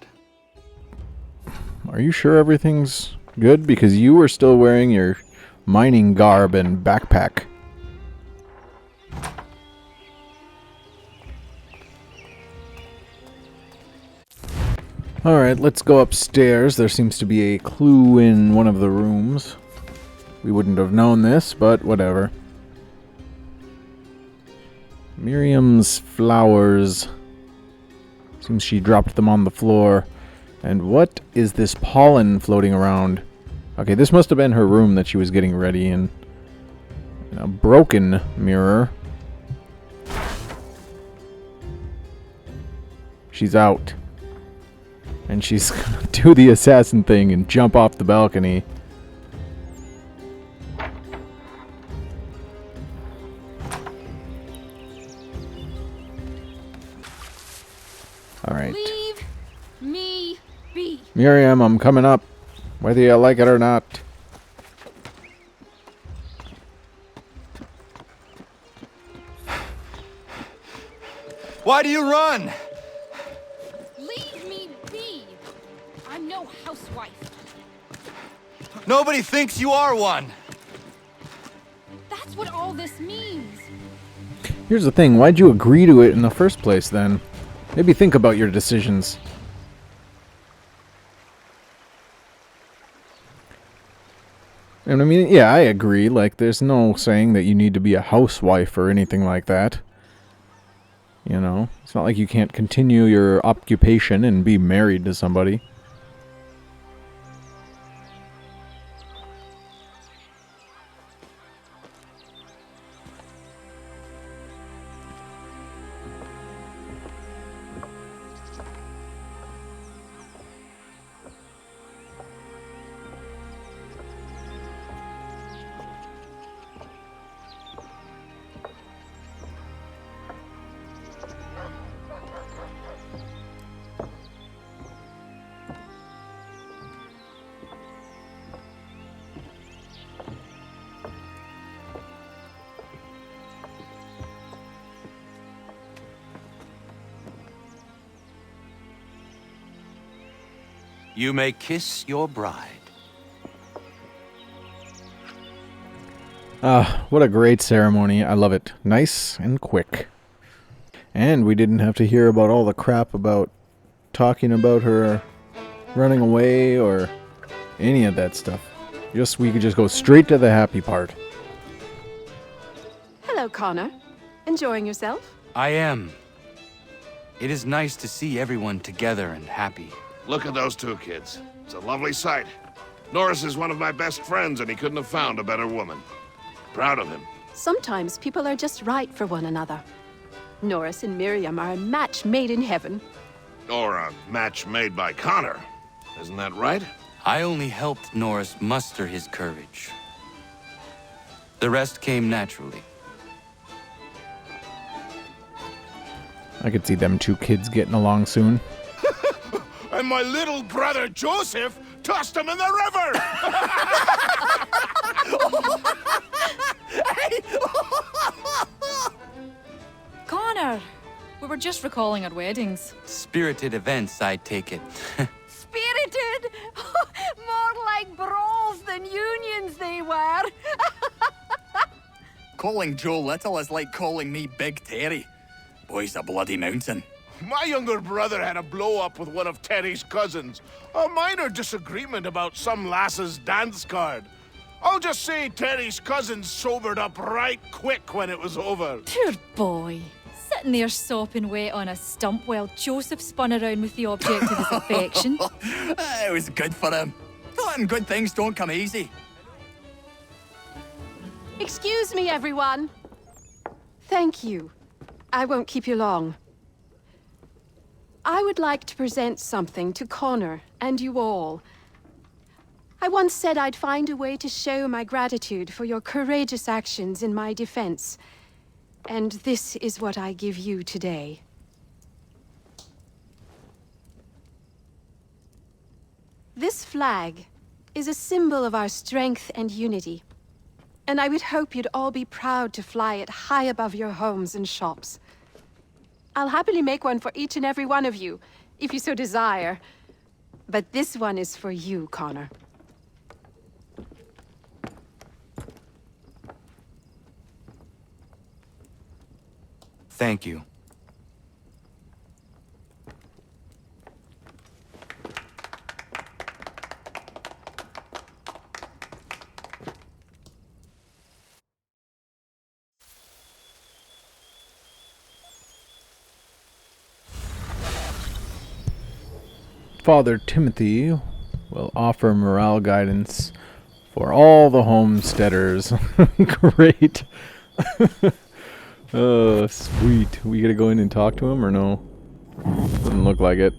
[SPEAKER 1] Are you sure everything's good? Because you were still wearing your mining garb and backpack. Alright, let's go upstairs. There seems to be a clue in one of the rooms. We wouldn't have known this, but whatever. Miriam's flowers. Seems she dropped them on the floor. And what is this pollen floating around? Okay, this must have been her room that she was getting ready in. A broken mirror. She's out. And she's gonna do the assassin thing and jump off the balcony. Alright.
[SPEAKER 8] Leave me be.
[SPEAKER 1] Miriam, I'm coming up. Whether you like it or not.
[SPEAKER 3] Why do you run?
[SPEAKER 8] Leave me be. I'm no housewife.
[SPEAKER 3] Nobody thinks you are one.
[SPEAKER 8] That's what all this means.
[SPEAKER 1] Here's the thing, why'd you agree to it in the first place then? Maybe think about your decisions. And I mean, yeah, I agree. Like, there's no saying that you need to be a housewife or anything like that. You know, it's not like you can't continue your occupation and be married to somebody.
[SPEAKER 12] You may kiss your bride.
[SPEAKER 1] What a great ceremony. I love it. Nice and quick. And we didn't have to hear about all the crap about talking about her running away or any of that stuff. We could just go straight to the happy part.
[SPEAKER 16] Hello, Connor. Enjoying yourself?
[SPEAKER 3] I am. It is nice to see everyone together and happy.
[SPEAKER 18] Look at those two kids. It's a lovely sight. Norris is one of my best friends, and he couldn't have found a better woman. Proud of him.
[SPEAKER 16] Sometimes people are just right for one another. Norris and Miriam are a match made in heaven.
[SPEAKER 18] Or a match made by Connor. Isn't that right?
[SPEAKER 3] I only helped Norris muster his courage. The rest came naturally.
[SPEAKER 1] I could see them two kids getting along soon.
[SPEAKER 18] And my little brother Joseph tossed him in the river!
[SPEAKER 6] Connor, we were just recalling our weddings.
[SPEAKER 3] Spirited events, I take it.
[SPEAKER 17] Spirited! More like brawls than unions they were.
[SPEAKER 14] Calling Joe Little is like calling me Big Terry. Boy's a bloody mountain.
[SPEAKER 18] My younger brother had a blow-up with one of Terry's cousins. A minor disagreement about some lass's dance card. I'll just say Terry's cousins sobered up right quick when it was over.
[SPEAKER 6] Poor boy. Sitting there sopping wet on a stump while Joseph spun around with the object of his affection.
[SPEAKER 14] It was good for him. Thought good things don't come easy.
[SPEAKER 16] Excuse me, everyone. Thank you. I won't keep you long. I would like to present something to Connor and you all. I once said I'd find a way to show my gratitude for your courageous actions in my defense. And this is what I give you today. This flag is a symbol of our strength and unity. And I would hope you'd all be proud to fly it high above your homes and shops. I'll happily make one for each and every one of you, if you so desire. But this one is for you, Connor.
[SPEAKER 3] Thank you.
[SPEAKER 1] Father Timothy will offer morale guidance for all the homesteaders. Great. Oh, sweet. We gotta go in and talk to him or no? Doesn't look like it.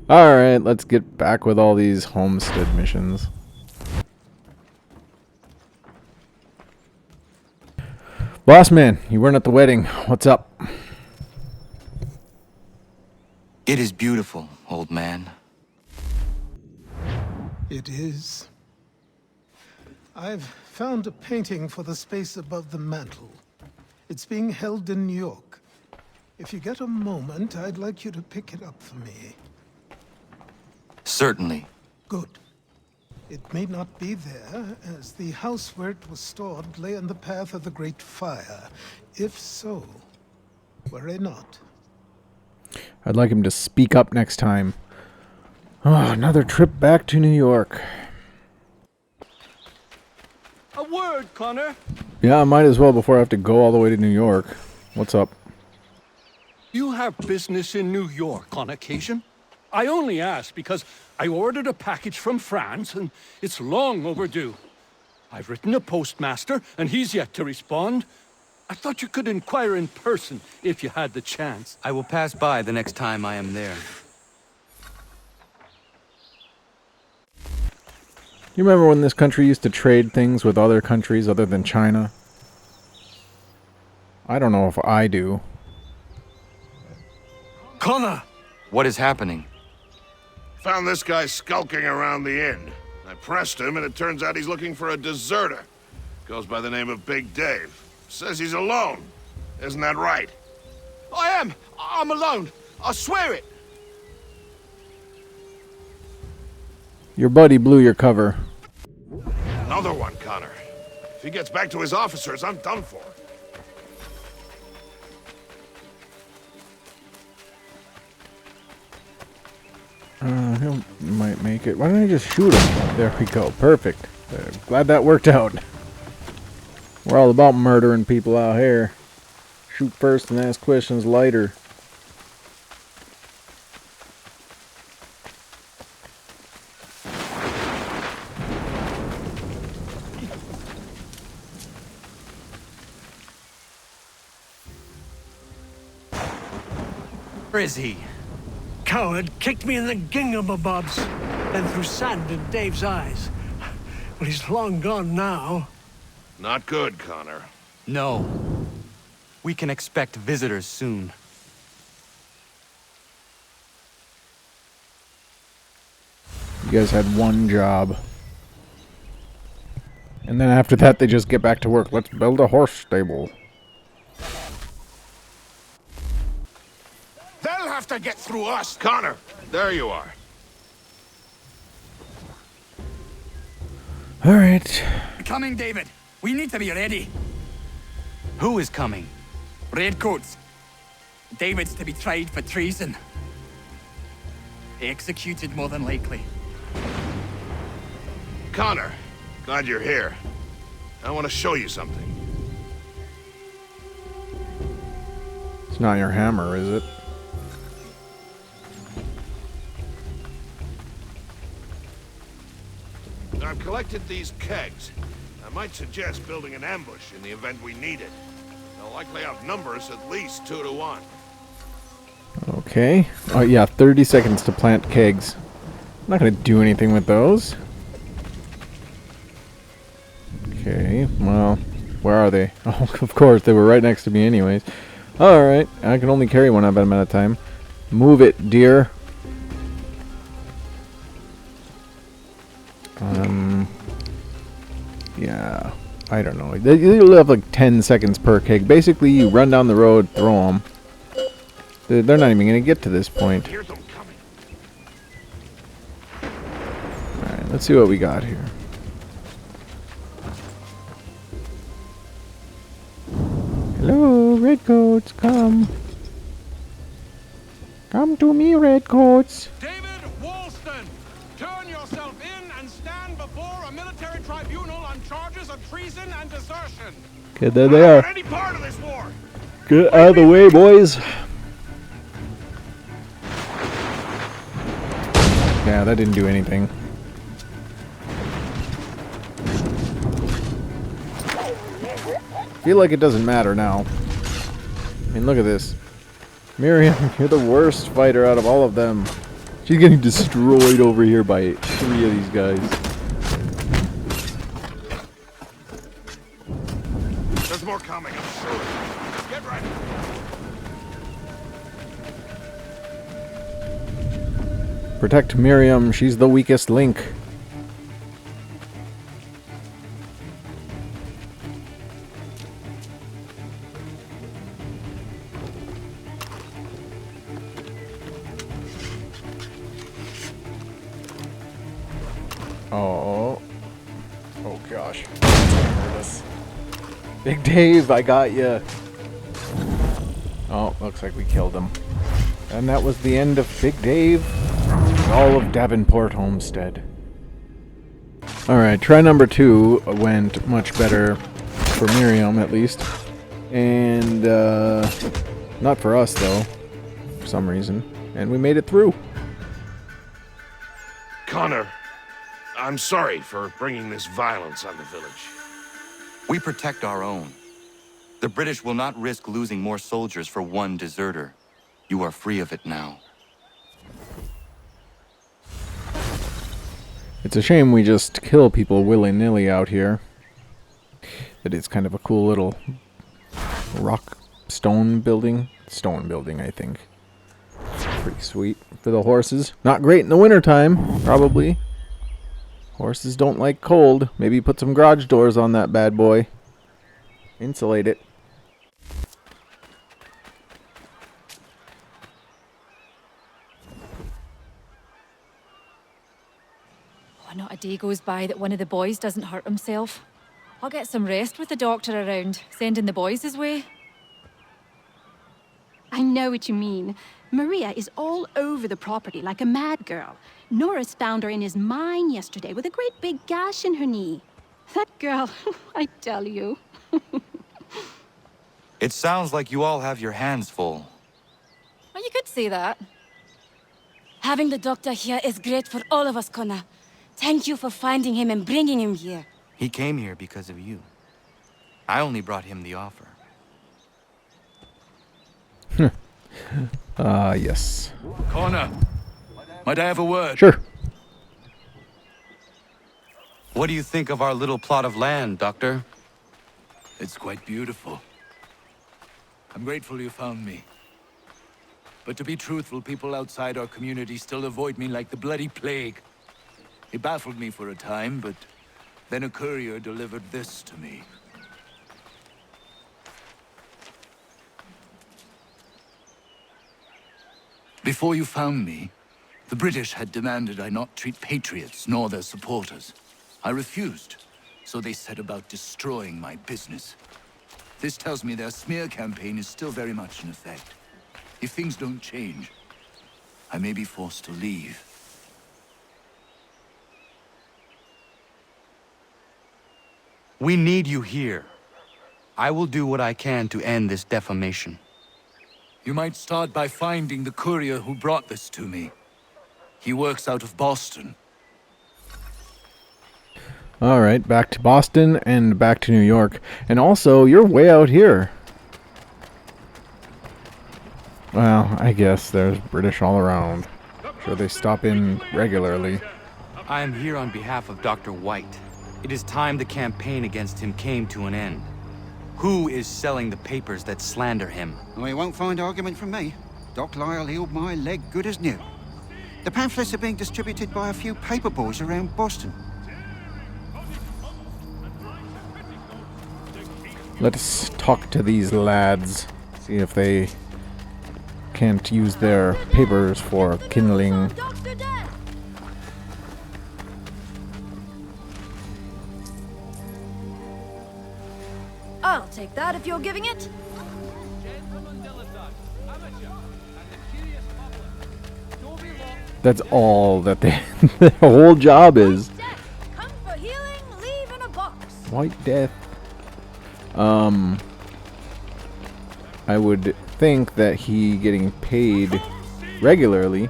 [SPEAKER 1] Alright, let's get back with all these homestead missions. Boss man, you weren't at the wedding. What's up?
[SPEAKER 3] It is beautiful, old man.
[SPEAKER 11] It is. I've found a painting for the space above the mantle. It's being held in New York. If you get a moment, I'd like you to pick it up for me.
[SPEAKER 3] Certainly.
[SPEAKER 11] Good. It may not be there, as the house where it was stored lay in the path of the Great Fire. If so, worry not.
[SPEAKER 1] I'd like him to speak up next time. Oh, another trip back to New York.
[SPEAKER 13] A word, Connor.
[SPEAKER 1] Yeah, I might as well before I have to go all the way to New York. What's up?
[SPEAKER 13] You have business in New York on occasion? I only ask because I ordered a package from France and it's long overdue. I've written a postmaster and he's yet to respond. I thought you could inquire in person if you had the chance.
[SPEAKER 3] I will pass by the next time I am there.
[SPEAKER 1] You remember when this country used to trade things with other countries other than China? I don't know if I do.
[SPEAKER 3] Connor! What is happening?
[SPEAKER 18] Found this guy skulking around the inn. I pressed him, and it turns out he's looking for a deserter. Goes by the name of Big Dave. Says he's alone. Isn't that right?
[SPEAKER 22] I am! I'm alone! I swear it!
[SPEAKER 1] Your buddy blew your cover.
[SPEAKER 18] Another one, Connor. If he gets back to his officers, I'm done for.
[SPEAKER 1] He might make it. Why don't I just shoot him? There we go. Perfect. Glad that worked out. We're all about murdering people out here. Shoot first and ask questions later.
[SPEAKER 3] Where is he?
[SPEAKER 4] Coward kicked me in the gingamabobs, then threw sand in Dave's eyes. But he's long gone now.
[SPEAKER 18] Not good, Connor.
[SPEAKER 3] No. We can expect visitors soon.
[SPEAKER 1] You guys had one job. And then after that, they just get back to work. Let's build a horse stable.
[SPEAKER 18] They'll have to get through us. Connor, there you are.
[SPEAKER 1] Alright.
[SPEAKER 14] Coming, David. We need to be ready.
[SPEAKER 3] Who is coming?
[SPEAKER 14] Redcoats. David's to be tried for treason. Executed, more than likely.
[SPEAKER 18] Connor, glad you're here. I want to show you something.
[SPEAKER 1] It's not your hammer, is it?
[SPEAKER 18] I've collected these kegs. I might suggest building an ambush in the event we need it. They'll likely outnumber us at least 2 to 1.
[SPEAKER 1] Okay. Oh yeah, 30 seconds to plant kegs. I'm not gonna do anything with those. Okay, well, where are they? Oh, of course, they were right next to me anyways. Alright, I can only carry one at a time. Move it, dear. Yeah, I don't know. You'll have like 10 seconds per keg. Basically, you run down the road, throw them. They're not even going to get to this point. Alright, let's see what we got here. Hello, redcoats, come. Come to me, redcoats.
[SPEAKER 22] David Woolston, turn yourself in and stand before a military tribunal on charges of treason and desertion.
[SPEAKER 1] Okay, there they are.
[SPEAKER 22] Any part of this war.
[SPEAKER 1] Get out of the way, boys. Yeah, that didn't do anything. Feel like it doesn't matter now. I mean, look at this. Miriam, you're the worst fighter out of all of them. She's getting destroyed over here by 3 of these guys.
[SPEAKER 18] There's more coming, I'm sure. Get ready.
[SPEAKER 1] Protect Miriam, she's the weakest link. Oh. Oh gosh. Big Dave, I got you. Oh, looks like we killed him. And that was the end of Big Dave. All of Davenport Homestead. Alright, try number 2 went much better for Miriam, at least. And, not for us, though. For some reason. And we made it through.
[SPEAKER 18] Connor, I'm sorry for bringing this violence on the village.
[SPEAKER 3] We protect our own. The British will not risk losing more soldiers for one deserter. You are free of it now.
[SPEAKER 1] It's a shame we just kill people willy-nilly out here. It is kind of a cool little rock stone building. Stone building, I think. Pretty sweet for the horses. Not great in the wintertime, probably. Horses don't like cold. Maybe put some garage doors on that bad boy. Insulate it.
[SPEAKER 6] Oh, not a day goes by that one of the boys doesn't hurt himself. I'll get some rest with the doctor around, sending the boys his way.
[SPEAKER 16] I know what you mean. Maria is all over the property like a mad girl. Norris found her in his mine yesterday with a great big gash in her knee. That girl, I tell you.
[SPEAKER 3] It sounds like you all have your hands full.
[SPEAKER 6] Well, you could say that.
[SPEAKER 9] Having the doctor here is great for all of us, Connor. Thank you for finding him and bringing him here.
[SPEAKER 3] He came here because of you. I only brought him the offer.
[SPEAKER 1] Yes.
[SPEAKER 23] Connor, might I have a word?
[SPEAKER 1] Sure.
[SPEAKER 3] What do you think of our little plot of land, Doctor?
[SPEAKER 23] It's quite beautiful. I'm grateful you found me. But to be truthful, people outside our community still avoid me like the bloody plague. It baffled me for a time, but then a courier delivered this to me. Before you found me, the British had demanded I not treat patriots nor their supporters. I refused, so they set about destroying my business. This tells me their smear campaign is still very much in effect. If things don't change, I may be forced to leave.
[SPEAKER 3] We need you here. I will do what I can to end this defamation.
[SPEAKER 23] You might start by finding the courier who brought this to me. He works out of Boston.
[SPEAKER 1] Alright, back to Boston and back to New York. And also, you're way out here. Well, I guess there's British all around. Sure, they stop in regularly.
[SPEAKER 3] I am here on behalf of Dr. White. It is time the campaign against him came to an end. Who is selling the papers that slander him?
[SPEAKER 2] Well, you won't find argument from me. Doc Lyle healed my leg good as new. The pamphlets are being distributed by a few paper boys around Boston.
[SPEAKER 1] Let's talk to these lads. See if they can't use their papers for kindling.
[SPEAKER 17] I'll take that if you're giving it.
[SPEAKER 1] That's all that they their whole job is.
[SPEAKER 17] Come for healing, leave in a box.
[SPEAKER 1] White Death. I would think that he getting paid regularly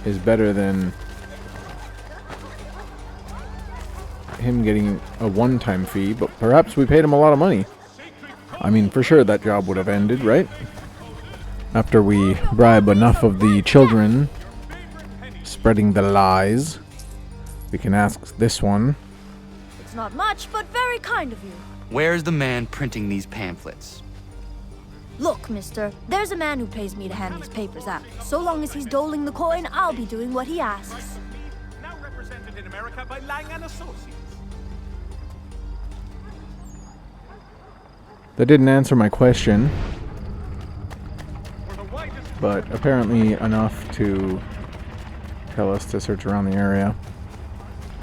[SPEAKER 1] is better than him getting a one-time fee, but perhaps we paid him a lot of money. I mean, for sure that job would have ended, right? After we bribe enough of the children spreading the lies, we can ask this one.
[SPEAKER 17] It's not much, but very kind of you.
[SPEAKER 3] Where's the man printing these pamphlets?
[SPEAKER 17] Look, mister, there's a man who pays me to hand these papers out. So long as he's doling the coin, I'll be doing what he asks.
[SPEAKER 7] Now represented in America by Lang & Associates.
[SPEAKER 1] That didn't answer my question, but apparently enough to tell us to search around the area.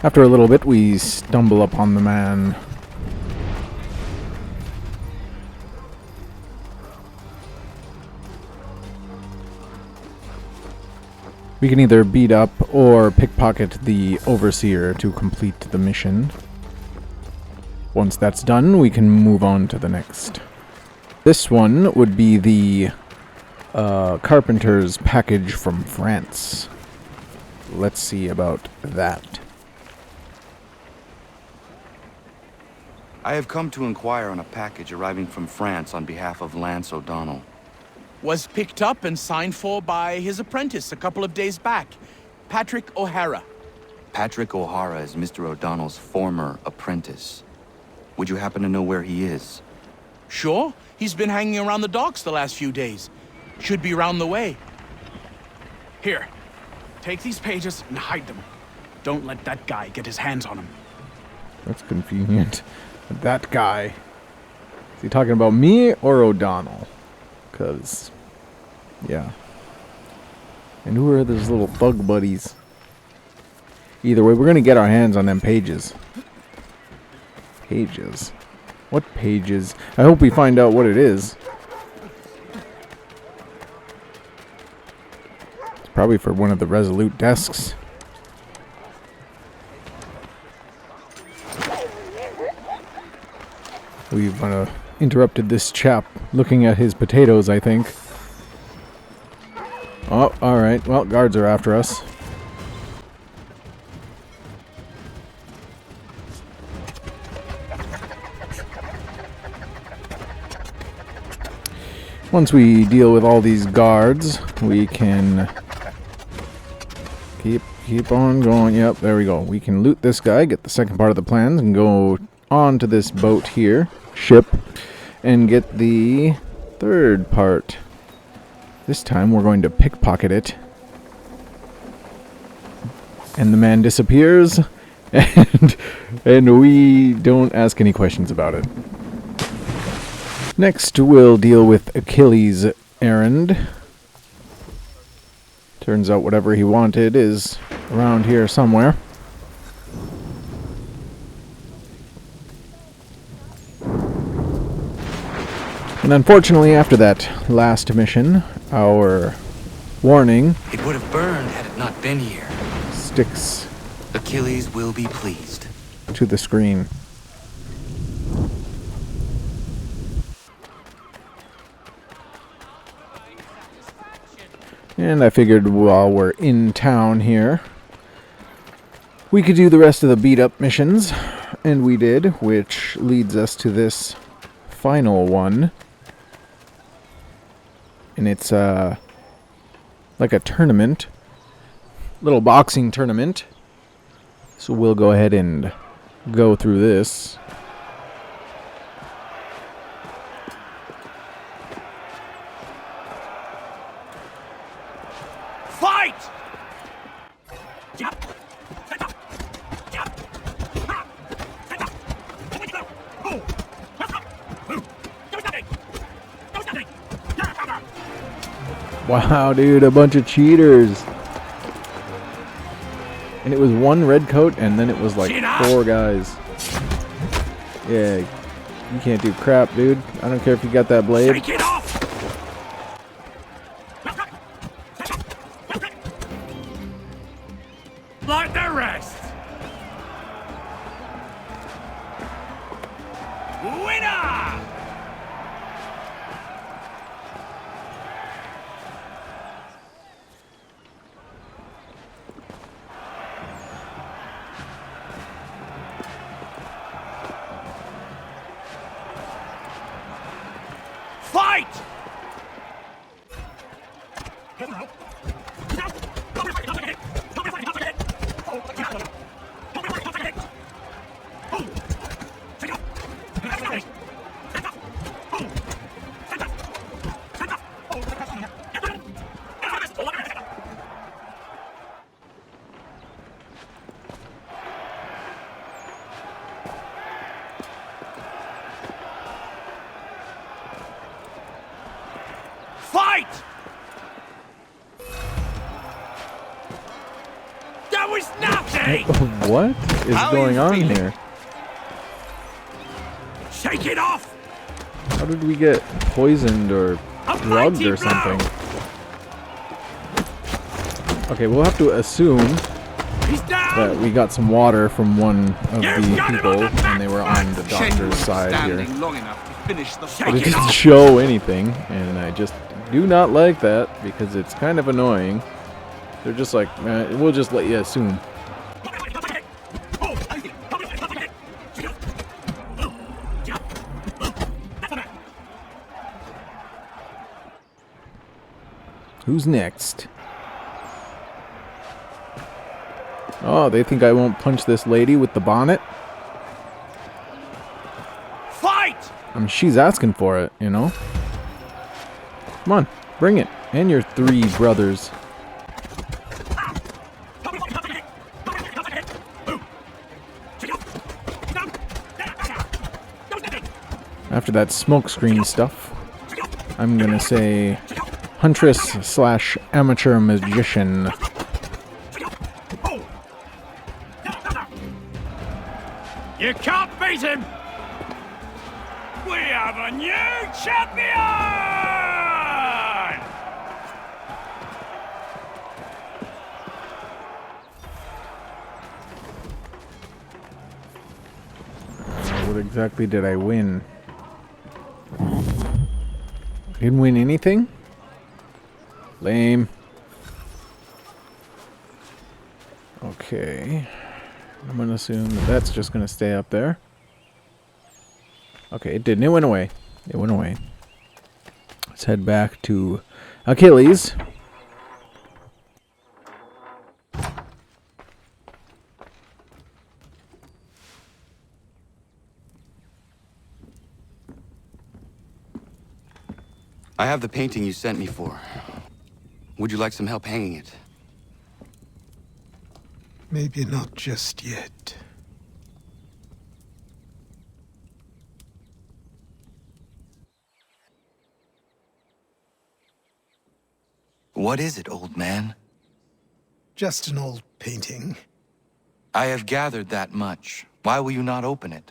[SPEAKER 1] After a little bit, we stumble upon the man. We can either beat up or pickpocket the overseer to complete the mission. Once that's done, we can move on to the next. This one would be the carpenter's package from France. Let's see about that.
[SPEAKER 3] I have come to inquire on a package arriving from France on behalf of Lance O'Donnell.
[SPEAKER 21] Was picked up and signed for by his apprentice a couple of days back, Patrick O'Hara.
[SPEAKER 3] Patrick O'Hara is Mr. O'Donnell's former apprentice. Would you happen to know where he is?
[SPEAKER 21] Sure, he's been hanging around the docks the last few days. Should be round the way. Here, take these pages and hide them. Don't let that guy get his hands on them.
[SPEAKER 1] That's convenient. That guy. Is he talking about me or O'Donnell? Because, yeah. And who are those little thug buddies? Either way, we're going to get our hands on them pages. Pages? What pages? I hope we find out what it is. It's probably for one of the Resolute desks. We've interrupted this chap looking at his potatoes, I think. Oh, alright. Well, guards are after us. Once we deal with all these guards, we can keep on going. Yep, there we go. We can loot this guy, get the second part of the plans, and go on to this boat here, ship, and get the third part. This time we're going to pickpocket it. And the man disappears, and we don't ask any questions about it. Next, we'll deal with Achilles' errand. Turns out whatever he wanted is around here somewhere. And unfortunately, after that last mission, our warning
[SPEAKER 14] It would have burned had it not been here.
[SPEAKER 1] sticks
[SPEAKER 14] Achilles will be pleased.
[SPEAKER 1] to the screen. And I figured while we're in town here, we could do the rest of the beat-up missions. And we did, which leads us to this final one. And it's like a tournament. Little boxing tournament. So we'll go ahead and go through this.
[SPEAKER 22] Fight!
[SPEAKER 1] Wow, dude, a bunch of cheaters. And it was one red coat, and then it was like 4 guys. Yeah, you can't do crap, dude. I don't care if you got that blade.
[SPEAKER 22] Take it off! Like the rest! Winner! Fight! Fight! That was nothing!
[SPEAKER 1] What is
[SPEAKER 22] How
[SPEAKER 1] going
[SPEAKER 22] you
[SPEAKER 1] on
[SPEAKER 22] feeling?
[SPEAKER 1] here?
[SPEAKER 22] Shake it off!
[SPEAKER 1] How did we get poisoned or drugged or something? Okay, we'll have to assume that we got some water from one of the people and they were on the doctor's side here.
[SPEAKER 22] Long enough to finish the
[SPEAKER 1] But it didn't show anything, and I just do not like that because it's kind of annoying. They're just like, we'll just let you assume. Who's next? Oh, they think I won't punch this lady with the bonnet?
[SPEAKER 22] Fight!
[SPEAKER 1] I mean, she's asking for it, you know? Come on, bring it. And your 3 brothers. After that smokescreen stuff, I'm gonna say Huntress / amateur magician.
[SPEAKER 22] You can't beat him! We have a new champion!
[SPEAKER 1] What exactly did I win? Didn't win anything? Lame. Okay. I'm gonna assume that that's just gonna stay up there. Okay, it didn't. It went away. It went away. Let's head back to Achilles.
[SPEAKER 3] I have the painting you sent me for. Would you like some help hanging it?
[SPEAKER 11] Maybe not just yet.
[SPEAKER 3] What is it, old man?
[SPEAKER 11] Just an old painting.
[SPEAKER 3] I have gathered that much. Why will you not open it?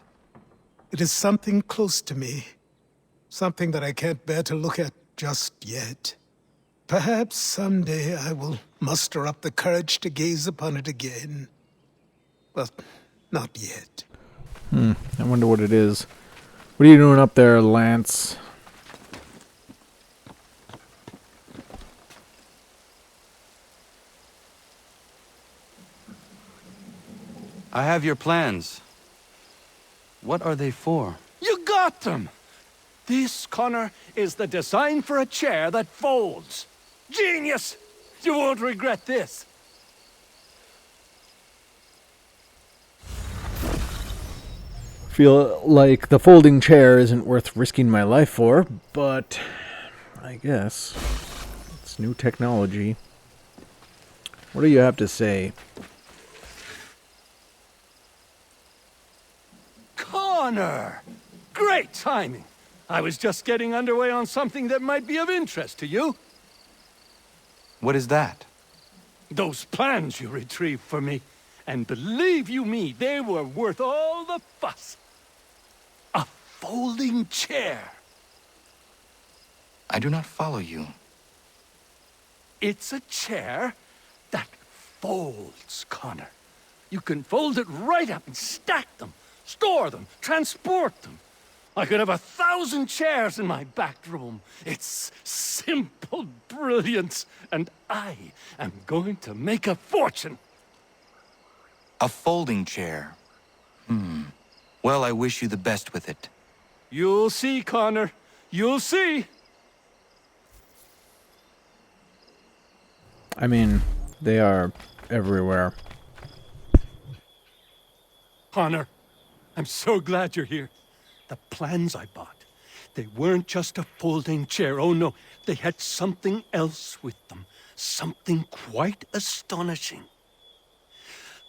[SPEAKER 11] It is something close to me. Something that I can't bear to look at just yet. Perhaps someday I will muster up the courage to gaze upon it again. But not yet.
[SPEAKER 1] I wonder what it is. What are you doing up there, Lance?
[SPEAKER 3] I have your plans. What are they for?
[SPEAKER 13] You got them! This, Connor, is the design for a chair that folds. Genius! You won't regret this.
[SPEAKER 1] Feel like the folding chair isn't worth risking my life for, but I guess it's new technology. What do you have to say?
[SPEAKER 13] Connor! Great timing! I was just getting underway on something that might be of interest to you.
[SPEAKER 3] What is that?
[SPEAKER 13] Those plans you retrieved for me. And believe you me, they were worth all the fuss. A folding chair.
[SPEAKER 3] I do not follow you.
[SPEAKER 13] It's a chair that folds, Connor. You can fold it right up and stack them, store them, transport them. I could have 1,000 chairs in my back room. It's simple brilliance, and I am going to make a fortune.
[SPEAKER 3] A folding chair. Well, I wish you the best with it.
[SPEAKER 13] You'll see, Connor. You'll see.
[SPEAKER 1] I mean, they are everywhere.
[SPEAKER 13] Connor, I'm so glad you're here. The plans I bought, they weren't just a folding chair. Oh no, they had something else with them. Something quite astonishing.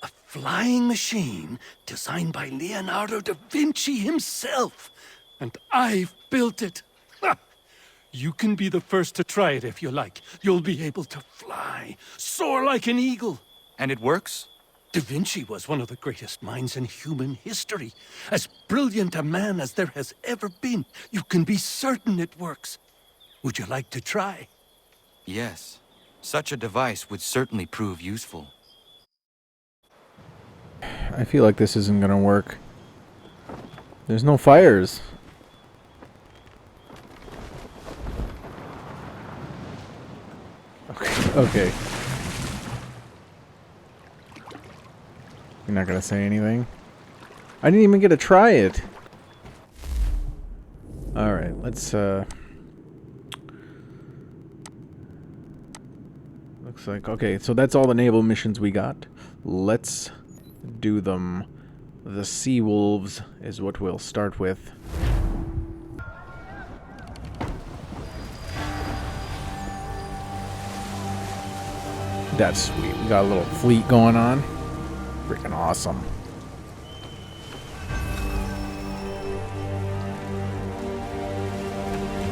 [SPEAKER 13] A flying machine designed by Leonardo da Vinci himself. And I've built it. Ha! You can be the first to try it if you like. You'll be able to fly, soar like an eagle.
[SPEAKER 3] And it works?
[SPEAKER 13] Da Vinci was one of the greatest minds in human history. As brilliant a man as there has ever been. You can be certain it works. Would you like to try?
[SPEAKER 3] Yes. Such a device would certainly prove useful.
[SPEAKER 1] I feel like this isn't gonna work. There's no fires. Okay. You're not gonna say anything? I didn't even get to try it. Alright, let's looks like, okay, so that's all the naval missions we got. Let's do them. The Sea Wolves is what we'll start with. That's sweet. We got a little fleet going on. Freaking awesome.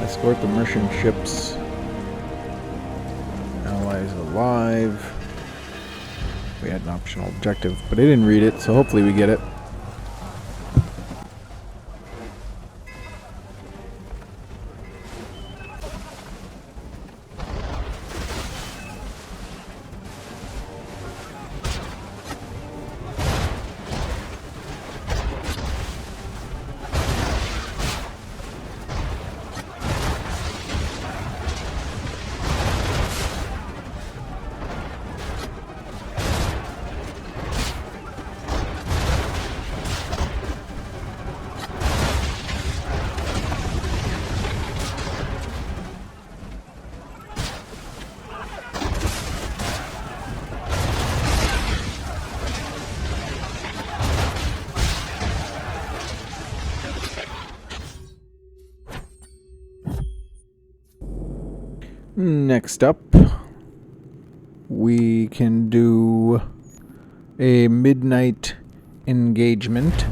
[SPEAKER 1] Escort the merchant ships. Allies alive. We had an optional objective, but I didn't read it, so hopefully we get it. Next up, we can do a midnight engagement.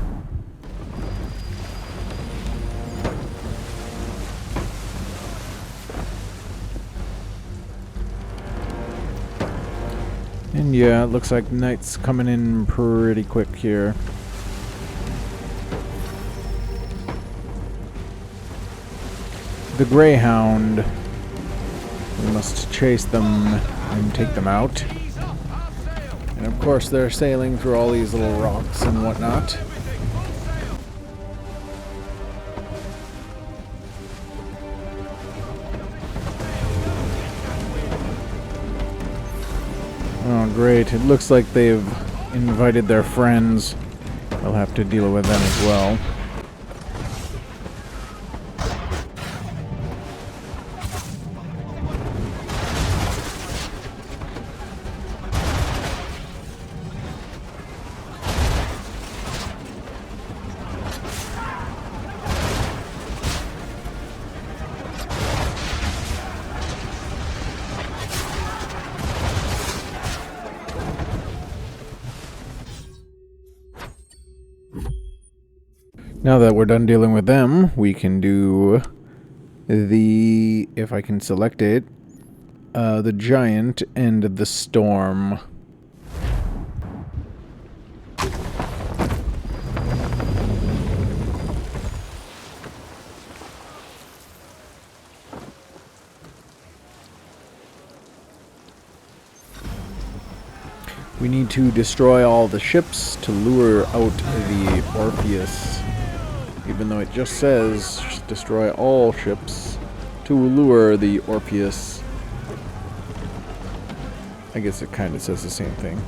[SPEAKER 1] And yeah, it looks like night's coming in pretty quick here. The Greyhound. We must chase them and take them out. And of course they're sailing through all these little rocks and whatnot. Oh great, it looks like they've invited their friends. We'll have to deal with them as well. Now that we're done dealing with them, we can do the, if I can select it, the giant and the storm. We need to destroy all the ships to lure out the Orpheus. Even though it just says destroy all ships to lure the Orpheus. I guess it kind of says the same thing.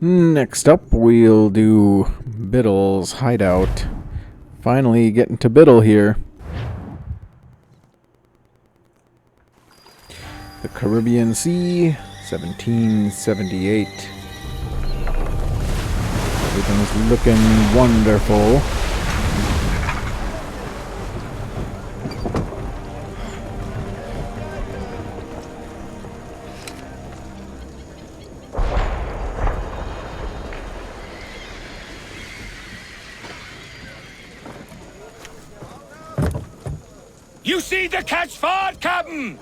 [SPEAKER 1] Next up, we'll do Biddle's hideout. Finally getting to Biddle here. The Caribbean Sea, 1778. Everything's looking wonderful.
[SPEAKER 22] You see the catch ford, Captain?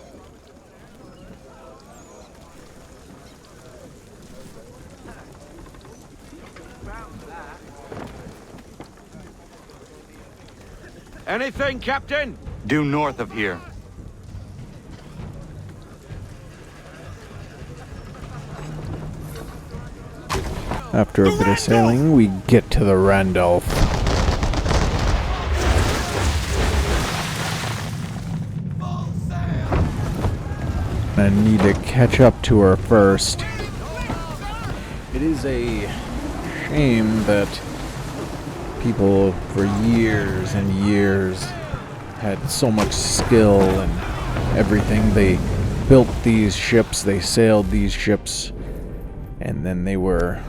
[SPEAKER 3] Anything, Captain? Due north of here.
[SPEAKER 1] After a bit of sailing, we get to the Randolph. I need to catch up to her first. It is a shame that people for years and years had so much skill and everything. They built these ships, they sailed these ships, and then they were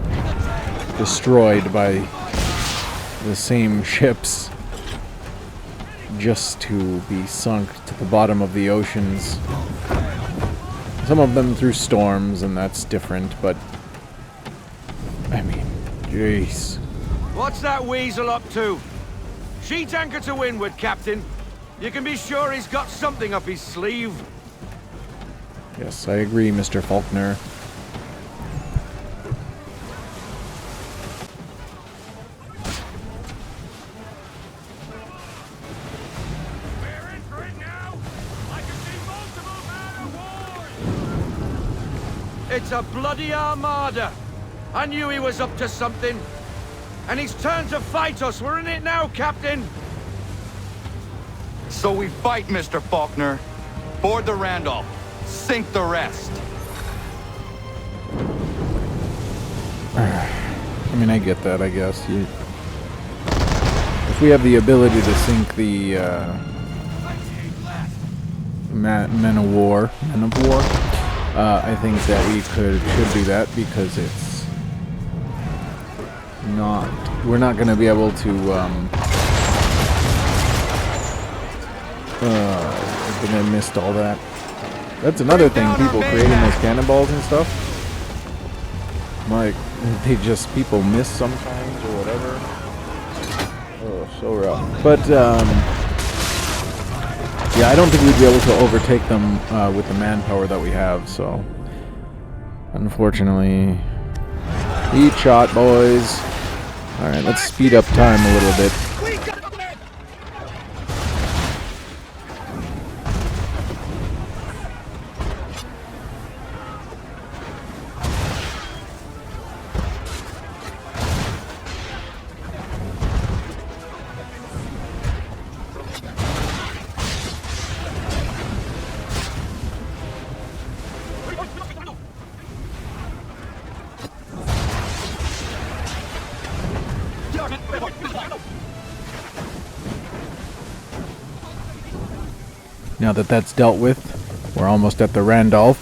[SPEAKER 1] destroyed by the same ships just to be sunk to the bottom of the oceans. Some of them through storms, and that's different, but I mean, jeez.
[SPEAKER 10] What's that weasel up to? Sheet anchor to windward, Captain. You can be sure he's got something up his sleeve.
[SPEAKER 1] Yes, I agree, Mr. Faulkner.
[SPEAKER 10] It's a bloody armada. I knew he was up to something. And he's turned to fight us. We're in it now, Captain.
[SPEAKER 3] So we fight, Mr. Faulkner. Board the Randolph. Sink the rest.
[SPEAKER 1] I mean, I get that, I guess. If we have the ability to sink the men of war, I think that we should do that, because it's not. We're not going to be able to. I think I missed all that. That's another thing. People creating those cannonballs and stuff. Like, people miss sometimes or whatever. Oh, so rough. But yeah, I don't think we'd be able to overtake them with the manpower that we have, so unfortunately. Eat shot, boys. Alright, let's speed up time a little bit. Now that that's dealt with, we're almost at the Randolph.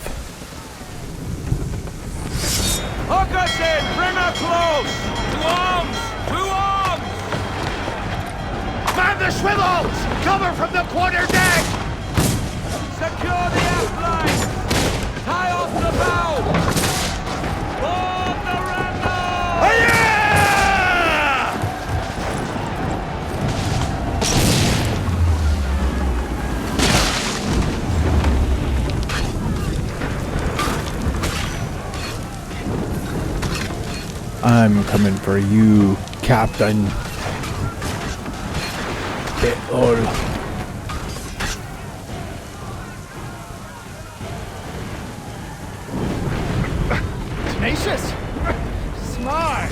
[SPEAKER 10] Hook us in! Bring her close! To arms! To arms! Man the swivels! Cover from the quarter deck! Secure the aft line! Tie off the bow! Board the Randolph! Hi-ya!
[SPEAKER 1] I'm coming for you, Captain. All.
[SPEAKER 21] Tenacious! Smart!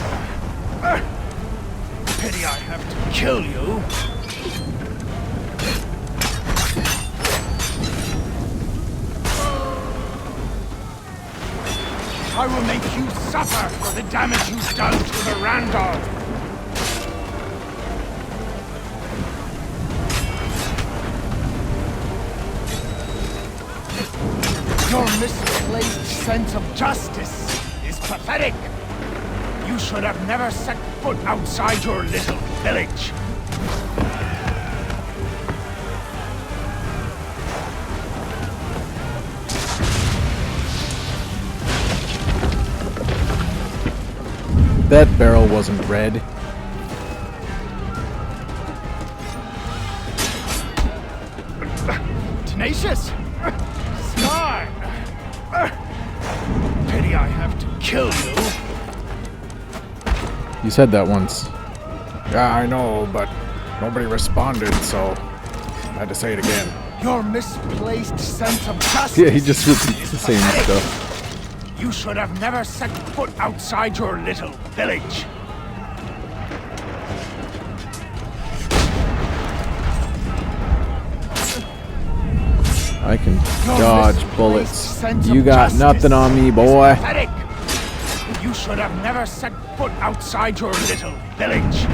[SPEAKER 21] Pity I have to kill you. I will make you suffer for the damage you've done to the Randolph. Your misplaced sense of justice is pathetic. You should have never set foot outside your little village.
[SPEAKER 1] That barrel wasn't red.
[SPEAKER 21] Tenacious! Smart! Pity I have to kill you.
[SPEAKER 1] You said that once. Yeah, I know, but nobody responded, so I had to say it again.
[SPEAKER 21] Your misplaced sense of justice.
[SPEAKER 1] Yeah, he just repeats the same stuff.
[SPEAKER 10] You should have never set foot outside your little village.
[SPEAKER 1] I can dodge bullets. You got nothing on me, boy.
[SPEAKER 10] Pathetic. You should have never set foot outside your little village.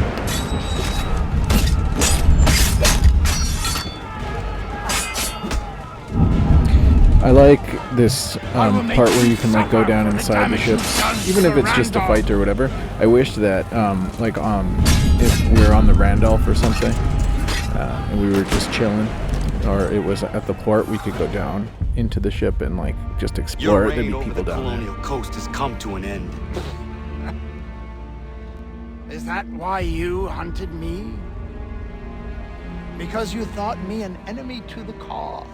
[SPEAKER 1] I like this part where you can like go down inside the ships, even if it's just a fight or whatever. I wish that if we were on the Randolph or something, and we were just chilling, or it was at the port, we could go down into the ship and like just explore it. There'd be people down there.
[SPEAKER 3] The colonial coast has come to an end.
[SPEAKER 10] Is that why you hunted me? Because you thought me an enemy to the cause?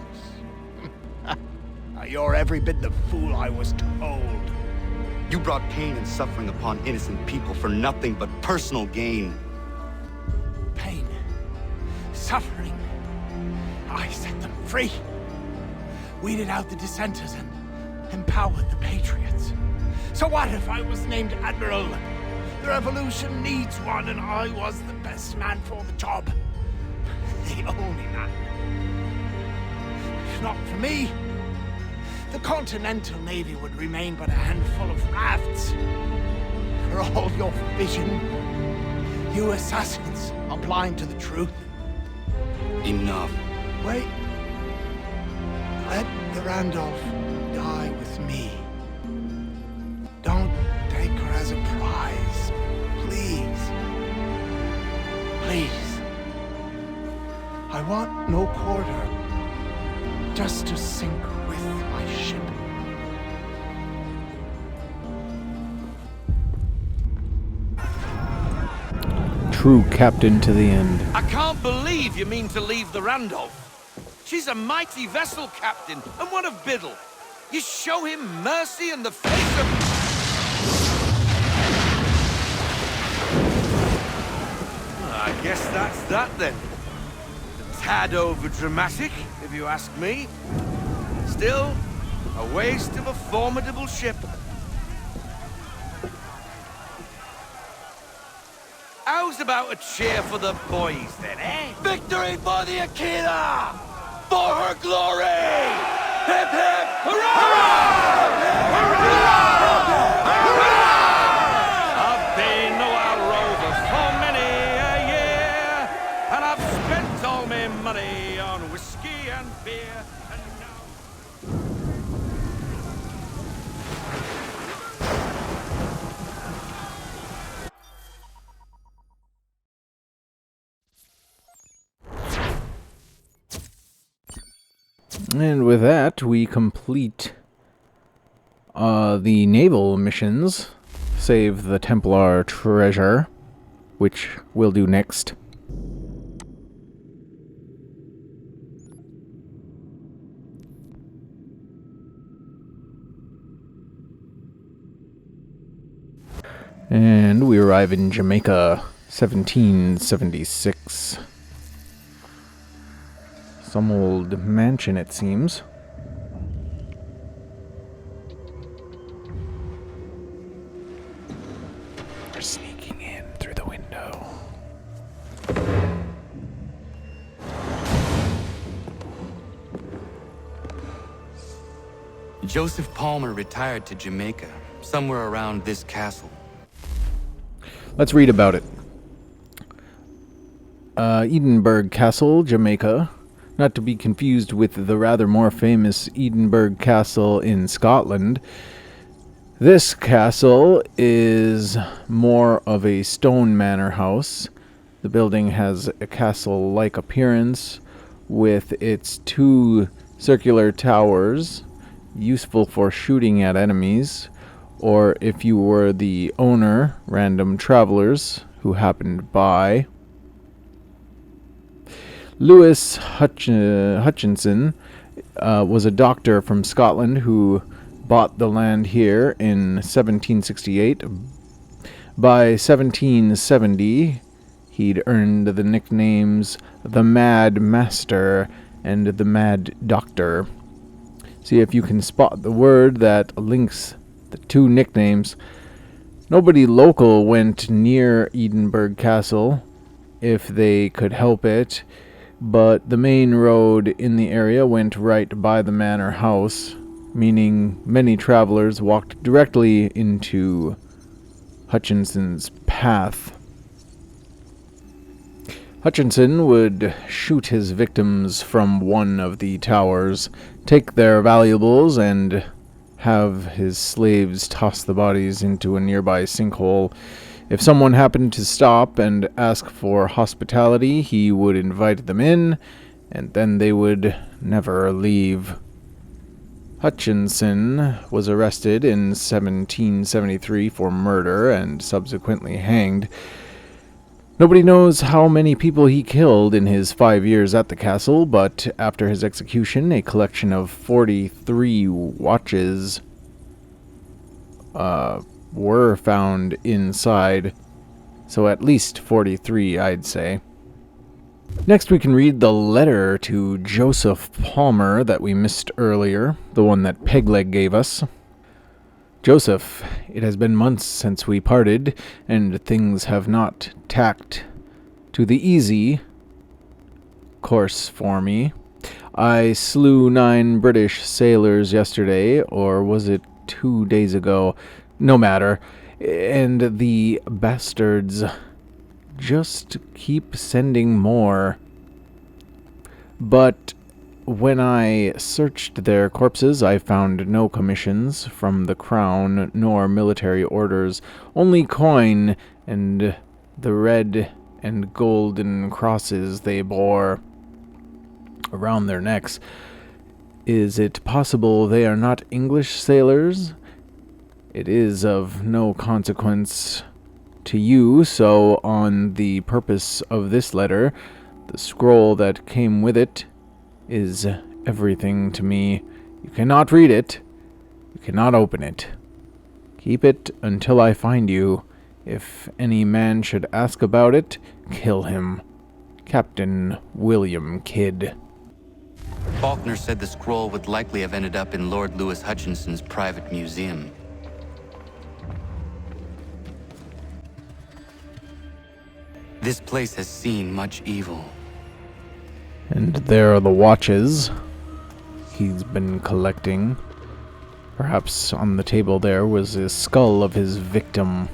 [SPEAKER 10] You're every bit the fool I was told.
[SPEAKER 3] You brought pain and suffering upon innocent people for nothing but personal gain.
[SPEAKER 10] Pain. Suffering. I set them free. Weeded out the dissenters and empowered the patriots. So what if I was named Admiral? The revolution needs one, and I was the best man for the job. The only man. If not for me, the Continental Navy would remain but a handful of rafts. For all your vision, you assassins are blind to the truth.
[SPEAKER 3] Enough.
[SPEAKER 10] Wait. Let the Randolph die with me. Don't take her as a prize. Please. Please. I want no quarter. Just to sink with my ship.
[SPEAKER 1] True captain to the end.
[SPEAKER 5] I can't believe you mean to leave the Randolph. She's a mighty vessel, Captain, and one of Biddle. You show him mercy in the face of... I guess that's that, then. A tad over-dramatic, if you ask me. Still, a waste of a formidable ship. How's about a cheer for the boys, then, eh? Victory for the Aquila! For her glory! Hip hip hurrah! Hurrah! Hurrah! I've been a wild rover for many a year, and I've spent all my money on whiskey and beer, and now...
[SPEAKER 1] And with that, we complete the naval missions, save the Templar treasure, which we'll do next. And we arrive in Jamaica, 1776. Some old mansion, it seems. We're sneaking in through the window.
[SPEAKER 3] Joseph Palmer retired to Jamaica, somewhere around this castle.
[SPEAKER 1] Let's read about it. Edinburgh Castle, Jamaica. Not to be confused with the rather more famous Edinburgh Castle in Scotland. This castle is more of a stone manor house. The building has a castle-like appearance with its two circular towers, useful for shooting at enemies, or if you were the owner, random travelers who happened by. Lewis Hutchinson was a doctor from Scotland who bought the land here in 1768. By 1770, he'd earned the nicknames the Mad Master and the Mad Doctor. See if you can spot the word that links the two nicknames. Nobody local went near Edinburgh Castle if they could help it, but the main road in the area went right by the manor house, meaning many travelers walked directly into Hutchinson's path. Hutchinson would shoot his victims from one of the towers, take their valuables, and have his slaves toss the bodies into a nearby sinkhole. If someone happened to stop and ask for hospitality, he would invite them in, and then they would never leave. Hutchinson was arrested in 1773 for murder and subsequently hanged. Nobody knows how many people he killed in his 5 years at the castle, but after his execution, a collection of 43 watches were found inside. So at least 43, I'd say. Next, we can read the letter to Joseph Palmer that we missed earlier, the one that Pegleg gave us. Joseph, it has been months since we parted, and things have not tacked to the easy course for me. I slew 9 British sailors yesterday, or was it 2 days ago? No matter. And the bastards just keep sending more. But when I searched their corpses, I found no commissions from the crown nor military orders, only coin and the red and golden crosses they bore around their necks. Is it possible they are not English sailors? It is of no consequence to you, so on the purpose of this letter, the scroll that came with it is everything to me. You cannot read it. You cannot open it. Keep it until I find you. If any man should ask about it, kill him. Captain William Kidd.
[SPEAKER 14] Faulkner said the scroll would likely have ended up in Lord Louis Hutchinson's private museum. This place has seen much evil.
[SPEAKER 1] And there are the watches he's been collecting. Perhaps on the table there was a skull of his victim.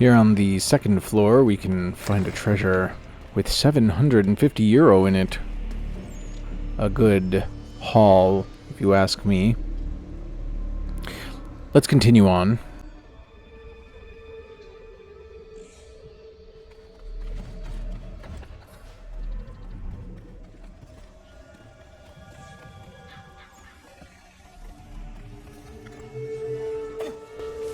[SPEAKER 1] Here on the second floor, we can find a treasure with 750 euro in it. A good haul, if you ask me. Let's continue on.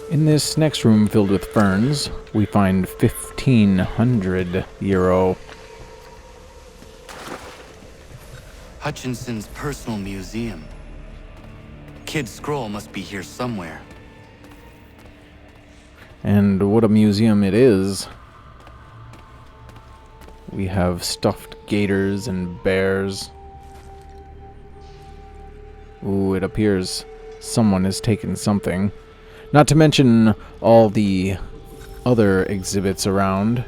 [SPEAKER 1] In this next room filled with ferns, we find 1,500 euro.
[SPEAKER 14] Hutchinson's personal museum. Kidd's scroll must be here somewhere.
[SPEAKER 1] And what a museum it is. We have stuffed gators and bears. Ooh, it appears someone has taken something. Not to mention all the other exhibits around,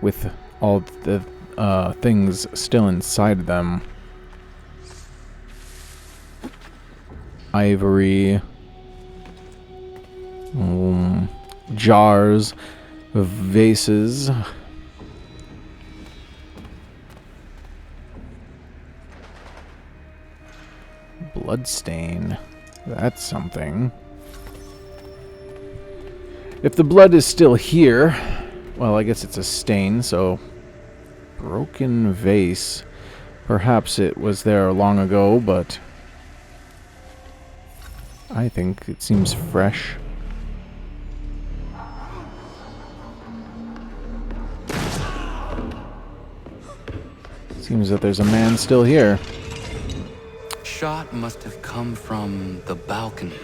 [SPEAKER 1] with all the things still inside them. Ivory, jars, vases. Bloodstain. That's something. If the blood is still here, well, I guess it's a stain, so broken vase. Perhaps it was there long ago, but I think it seems fresh. Seems that there's a man still here.
[SPEAKER 14] Shot must have come from the balcony.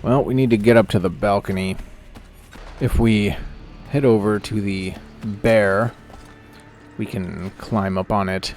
[SPEAKER 1] Well, we need to get up to the balcony. If we head over to the bear, we can climb up on it.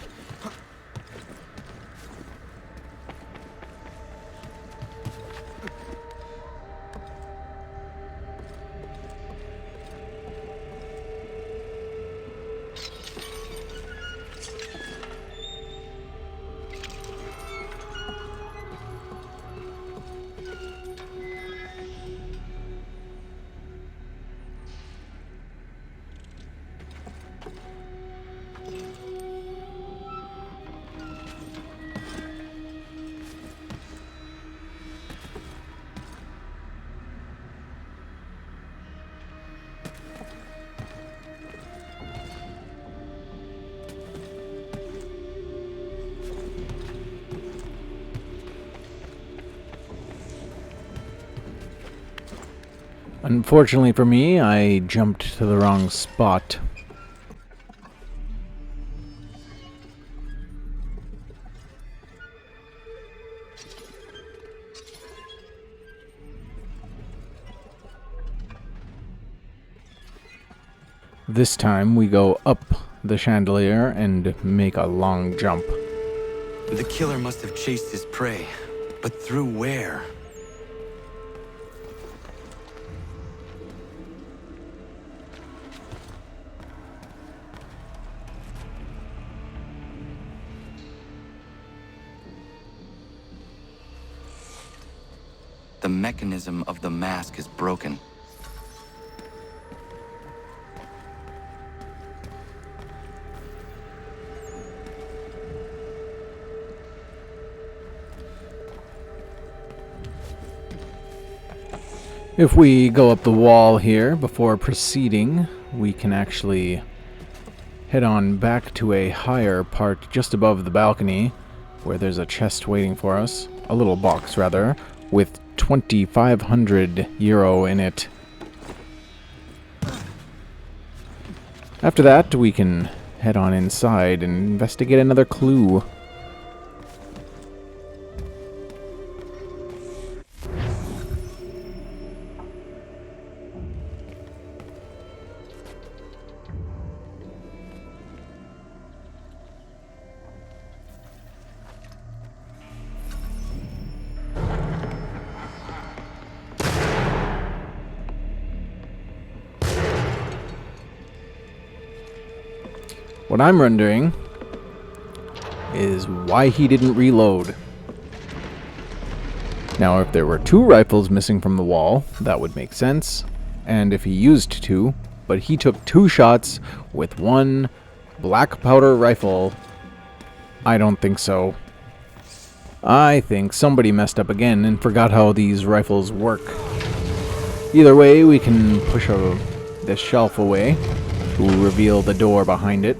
[SPEAKER 1] Unfortunately for me, I jumped to the wrong spot. This time we go up the chandelier and make a long jump.
[SPEAKER 14] The killer must have chased his prey, but through where? The mechanism of the mask is broken.
[SPEAKER 1] If we go up the wall here before proceeding, we can actually head on back to a higher part just above the balcony where there's a chest waiting for us. A little box, rather, with 2,500 euro in it. After that, we can head on inside and investigate another clue. What I'm wondering is why he didn't reload. Now, if there were 2 rifles missing from the wall, that would make sense. And if he used 2, but he took 2 shots with 1 black powder rifle, I don't think so. I think somebody messed up again and forgot how these rifles work. Either way, we can push this shelf away to reveal the door behind it.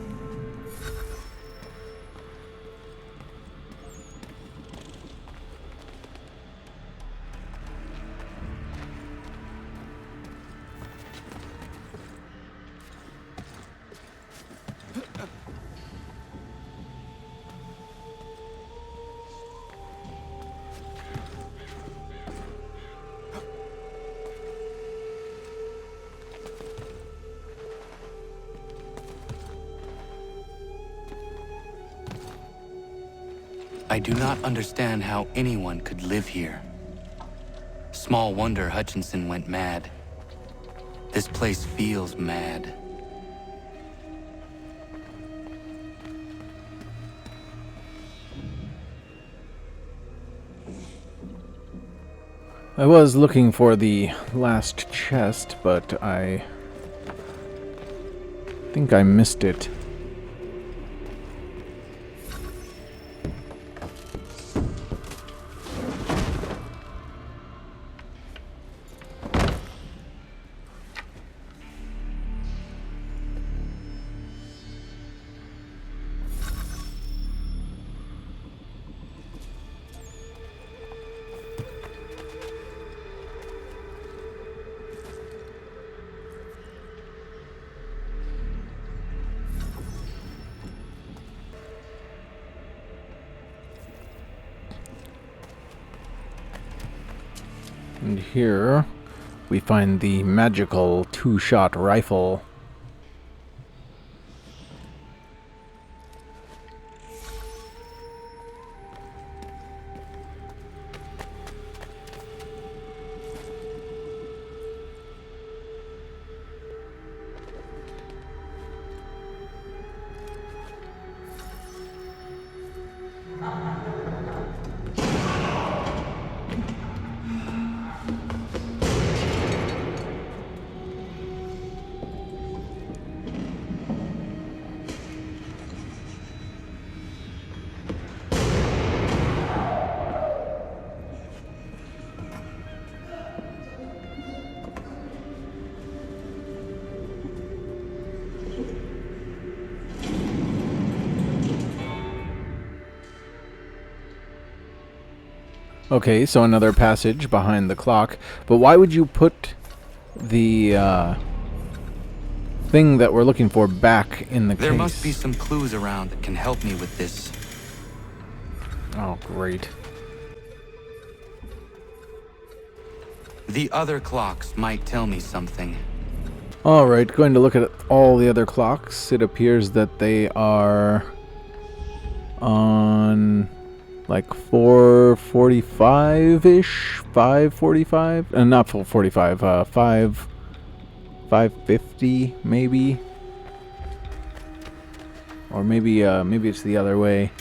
[SPEAKER 14] I do not understand how anyone could live here. Small wonder Hutchinson went mad. This place feels mad.
[SPEAKER 1] I was looking for the last chest, but I think I missed it. And here we find the magical 2-shot rifle. Okay, so another passage behind the clock. But why would you put the thing that we're looking for back in the case?
[SPEAKER 14] There must be some clues around that can help me with this.
[SPEAKER 1] Oh, great.
[SPEAKER 14] The other clocks might tell me something.
[SPEAKER 1] Alright, going to look at all the other clocks. It appears that they are on like 4:45-ish, 5:45, not 4:45, 5:50 maybe, or maybe it's the other way.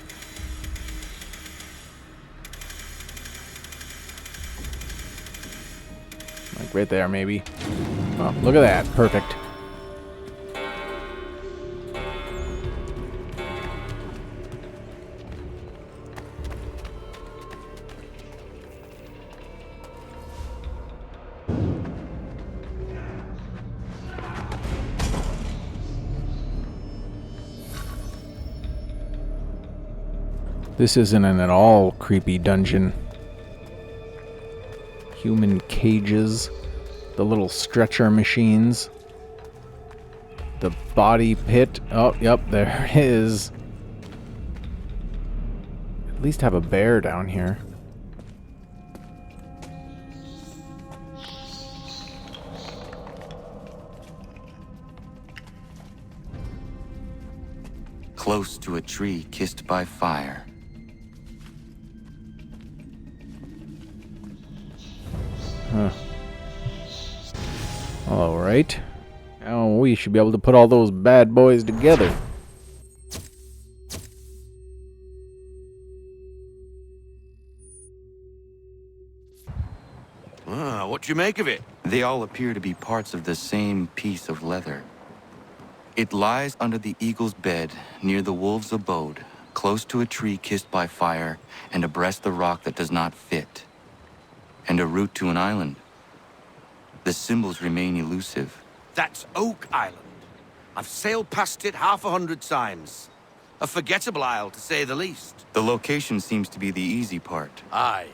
[SPEAKER 1] Like right there, maybe. Oh, look at that, perfect. This isn't an at all creepy dungeon. Human cages, the little stretcher machines, the body pit. Oh, yep, there it is. At least have a bear down here.
[SPEAKER 14] Close to a tree kissed by fire.
[SPEAKER 1] Huh. Alright. Now we should be able to put all those bad boys together.
[SPEAKER 12] What do you make of it?
[SPEAKER 14] They all appear to be parts of the same piece of leather. It lies under the eagle's bed, near the wolf's abode, close to a tree kissed by fire, and abreast the rock that does not fit, and a route to an island. The symbols remain elusive.
[SPEAKER 12] That's Oak Island. I've sailed past it 100 times. A forgettable isle, to say the least.
[SPEAKER 14] The location seems to be the easy part.
[SPEAKER 12] Aye.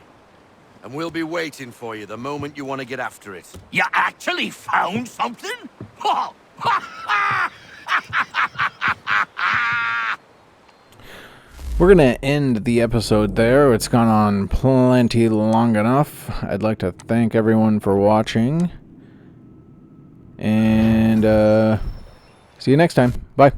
[SPEAKER 12] And we'll be waiting for you the moment you want to get after it.
[SPEAKER 5] You actually found something? Oh.
[SPEAKER 1] We're going to end the episode there. It's gone on plenty long enough. I'd like to thank everyone for watching. And see you next time. Bye.